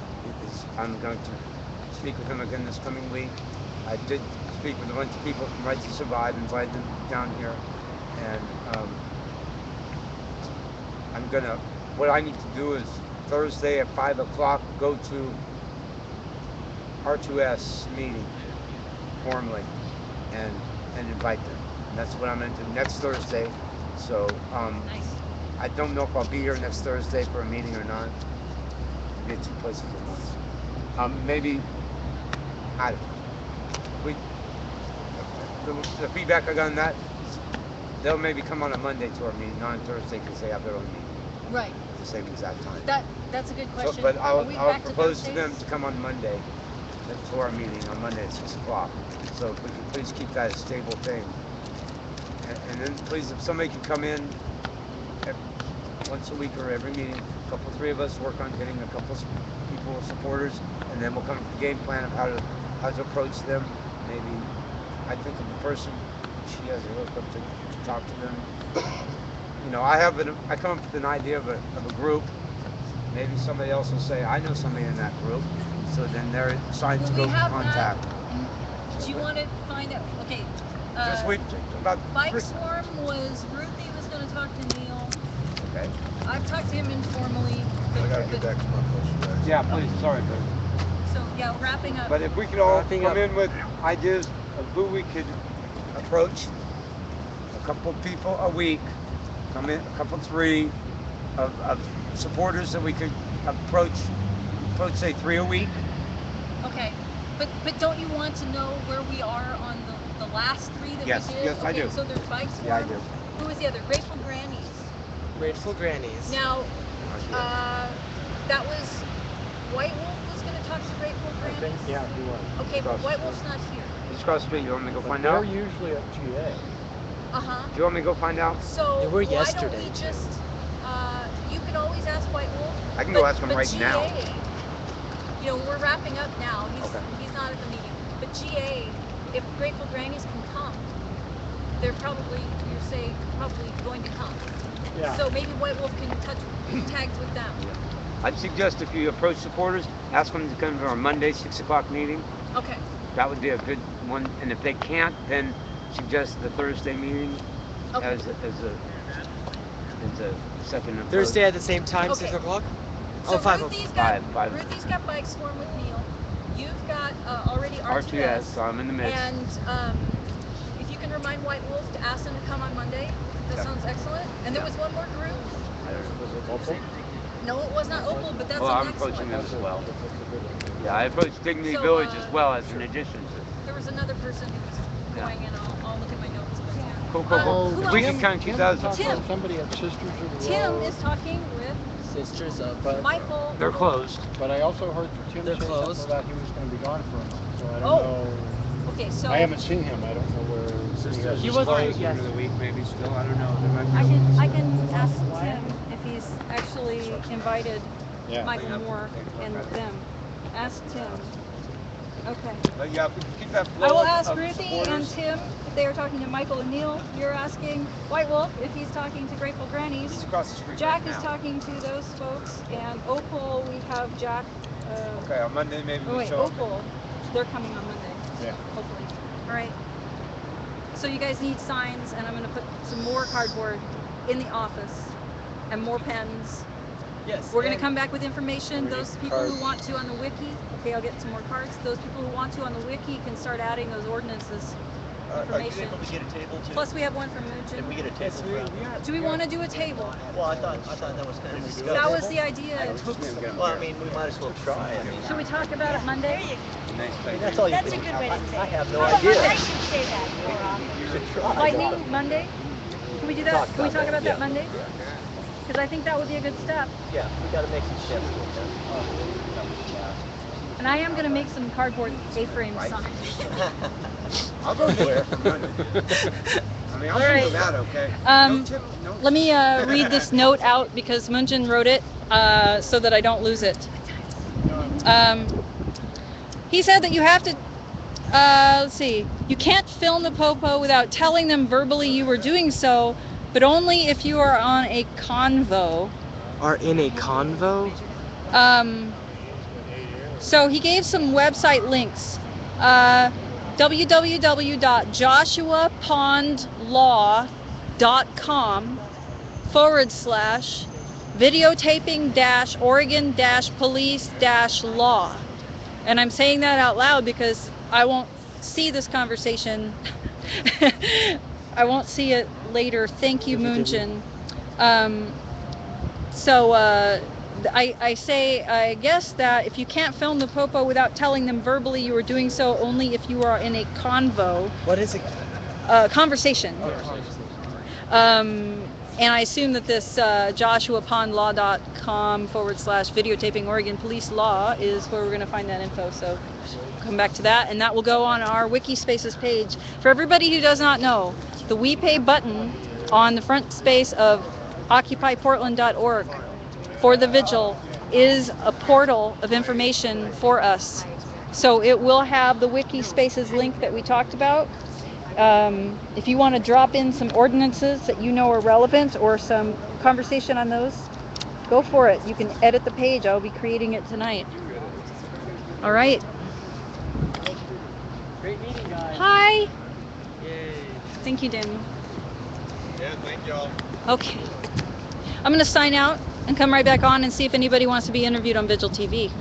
I'm going to speak with him again this coming week. I did speak with a bunch of people from Right to Survive, invited them down here, and what I need to do is Thursday at 5 o'clock go to R2S meeting formally and invite them. And that's what I'm going to do next Thursday. So nice. I don't know if I'll be here next Thursday for a meeting or not. Be at 2 places at once. Maybe, I don't know. The feedback I got on that, they'll maybe come on a Monday to our meeting, not on Thursday, because they have their own meeting. Right. At the same exact time. That's a good question. So, but I'll propose to Thursdays? them to come on Monday to our meeting on Monday at 6 o'clock. So if we can please keep that a stable thing. And then please, if somebody can come in once a week or every meeting, a couple, 3 of us work on getting a couple people, supporters, and then we'll come up with a game plan of how to approach them. Maybe I think of the person, she has a hookup to talk to them. I come up with an idea of a group. Maybe somebody else will say, I know somebody in that group. So then they're assigned to go contact. Do you want to find out? Okay. Just wait about Bike Swarm was Ruthie was going to talk to Neil. Okay. I've talked to him informally. I gotta get back to my question, guys. Yeah, please. Sorry, but. So yeah, wrapping up. But if we could all come in with ideas of who we could approach, a couple people a week, come in a couple 3 of supporters that we could approach say 3 a week. Okay, but don't you want to know where we are on the last 3 that we did? Yes, okay, I do. So there's Bike Swarm. Yeah, I do. Who was the other? Grateful Grannies. Grateful Grannies. Now, that was White Wolf was going to talk to Grateful Grannies. Yeah, he was. Okay, but White Wolf's not here. He's across the street. You want me to go find out? They're usually at GA. Do you want me to go find out? So they were why yesterday. don't we just? You could always ask White Wolf. I can go ask him right GA, now. We're wrapping up now. He's not at the meeting. But GA, if Grateful Grannies can come, they're probably going to come. Yeah. So maybe White Wolf can touch tags with them. Yeah. I'd suggest if you approach supporters, ask them to come to our Monday 6 o'clock meeting. Okay. That would be a good one. And if they can't, then suggest the Thursday meeting as a second approach. Thursday at the same time, 6 o'clock? So 5 Ruthie's o'clock. got, Ruthie's got Bike Swarm with Neil. You've got already R2S. So I'm in the mix. And if you can remind White Wolf to ask them to come on Monday, that sounds excellent. And there was one more group. Was it Opal? No, it was not Opal, but that's I'm excellent. approaching them as well. Yeah, I approached Dignity Village as well as an addition to. There was another person who was going, and I'll look at my notes. But yeah. Cool. If we can count 2,000. Tim. Somebody at Sisters of the Tim Road. is talking with Sisters of Michael. They're closed. But I also heard Tim say something about he was going to be gone for a month. So I don't know. Okay, so I haven't seen him. I don't know where He was closed yes. over the week, maybe still. I don't know. There might be I a- can ask Tim if he's actually invited Yeah. Michael Moore and them. Ask Tim. Okay. But yeah, keep that I flow will of ask Ruthie and supporters. Tim if they are talking to Michael and Neil. You're asking White Wolf if he's talking to Grateful He's Grannies. across the street Jack right is now. talking to those folks, and Opal, we have Jack. Okay, on Monday maybe Oh we wait, show up. Opal, they're coming on Monday. Yeah. Hopefully. All right. So you guys need signs, and I'm going to put some more cardboard in the office and more pens. Yes. We're going to and come back with information. We need Those people who cards. want to on the wiki, okay, I'll get some more cards. Those people who want to on the wiki can start adding those ordinances Are you information. able to get a table too? Plus, we have one from Did we Mugen. get a table for Do we want to do a table? Well, I thought that was kind of discussed. That was the idea. Well, I mean, we might as well try. I mean, Should we talk about it Monday? that's all you That's can a do. good way to say it. I have no How about idea. I should say that more often. You should try. Lightning Monday? Can we do that? Can we talk about that Monday? Because I think that would be a good step. Yeah, we got to make some shifts. And I am going to make some cardboard A-frame signs. I'll go there for Monday. I mean, I'll All right. do that, okay? Let me read this note out because Munjin wrote it so that I don't lose it. He said that you have to, let's see, you can't film the popo without telling them verbally you were doing so, but only if you are on a convo. Are in a convo? So he gave some website links. www.joshuapondlaw.com/videotaping-oregon-police-law. And I'm saying that out loud because I won't see this conversation. I won't see it later. Thank you, Moonjin. I guess that if you can't film the popo without telling them verbally you are doing so, only if you are in a convo. What is it? Conversation. And I assume that this joshuapondlaw.com/videotaping Oregon Police Law is where we're going to find that info. So come back to that, and that will go on our Wiki Spaces page. For everybody who does not know, the We Pay button on the front space of occupyportland.org for the Vigil is a portal of information for us. So it will have the Wiki Spaces link that we talked about. If you want to drop in some ordinances that you know are relevant or some conversation on those, go for it. You can edit the page. I'll be creating it tonight. All right. Great meeting, guys. Hi. Yay. Thank you, Daniel. Yeah, thank y'all. Okay. I'm going to sign out and come right back on and see if anybody wants to be interviewed on Vigil TV.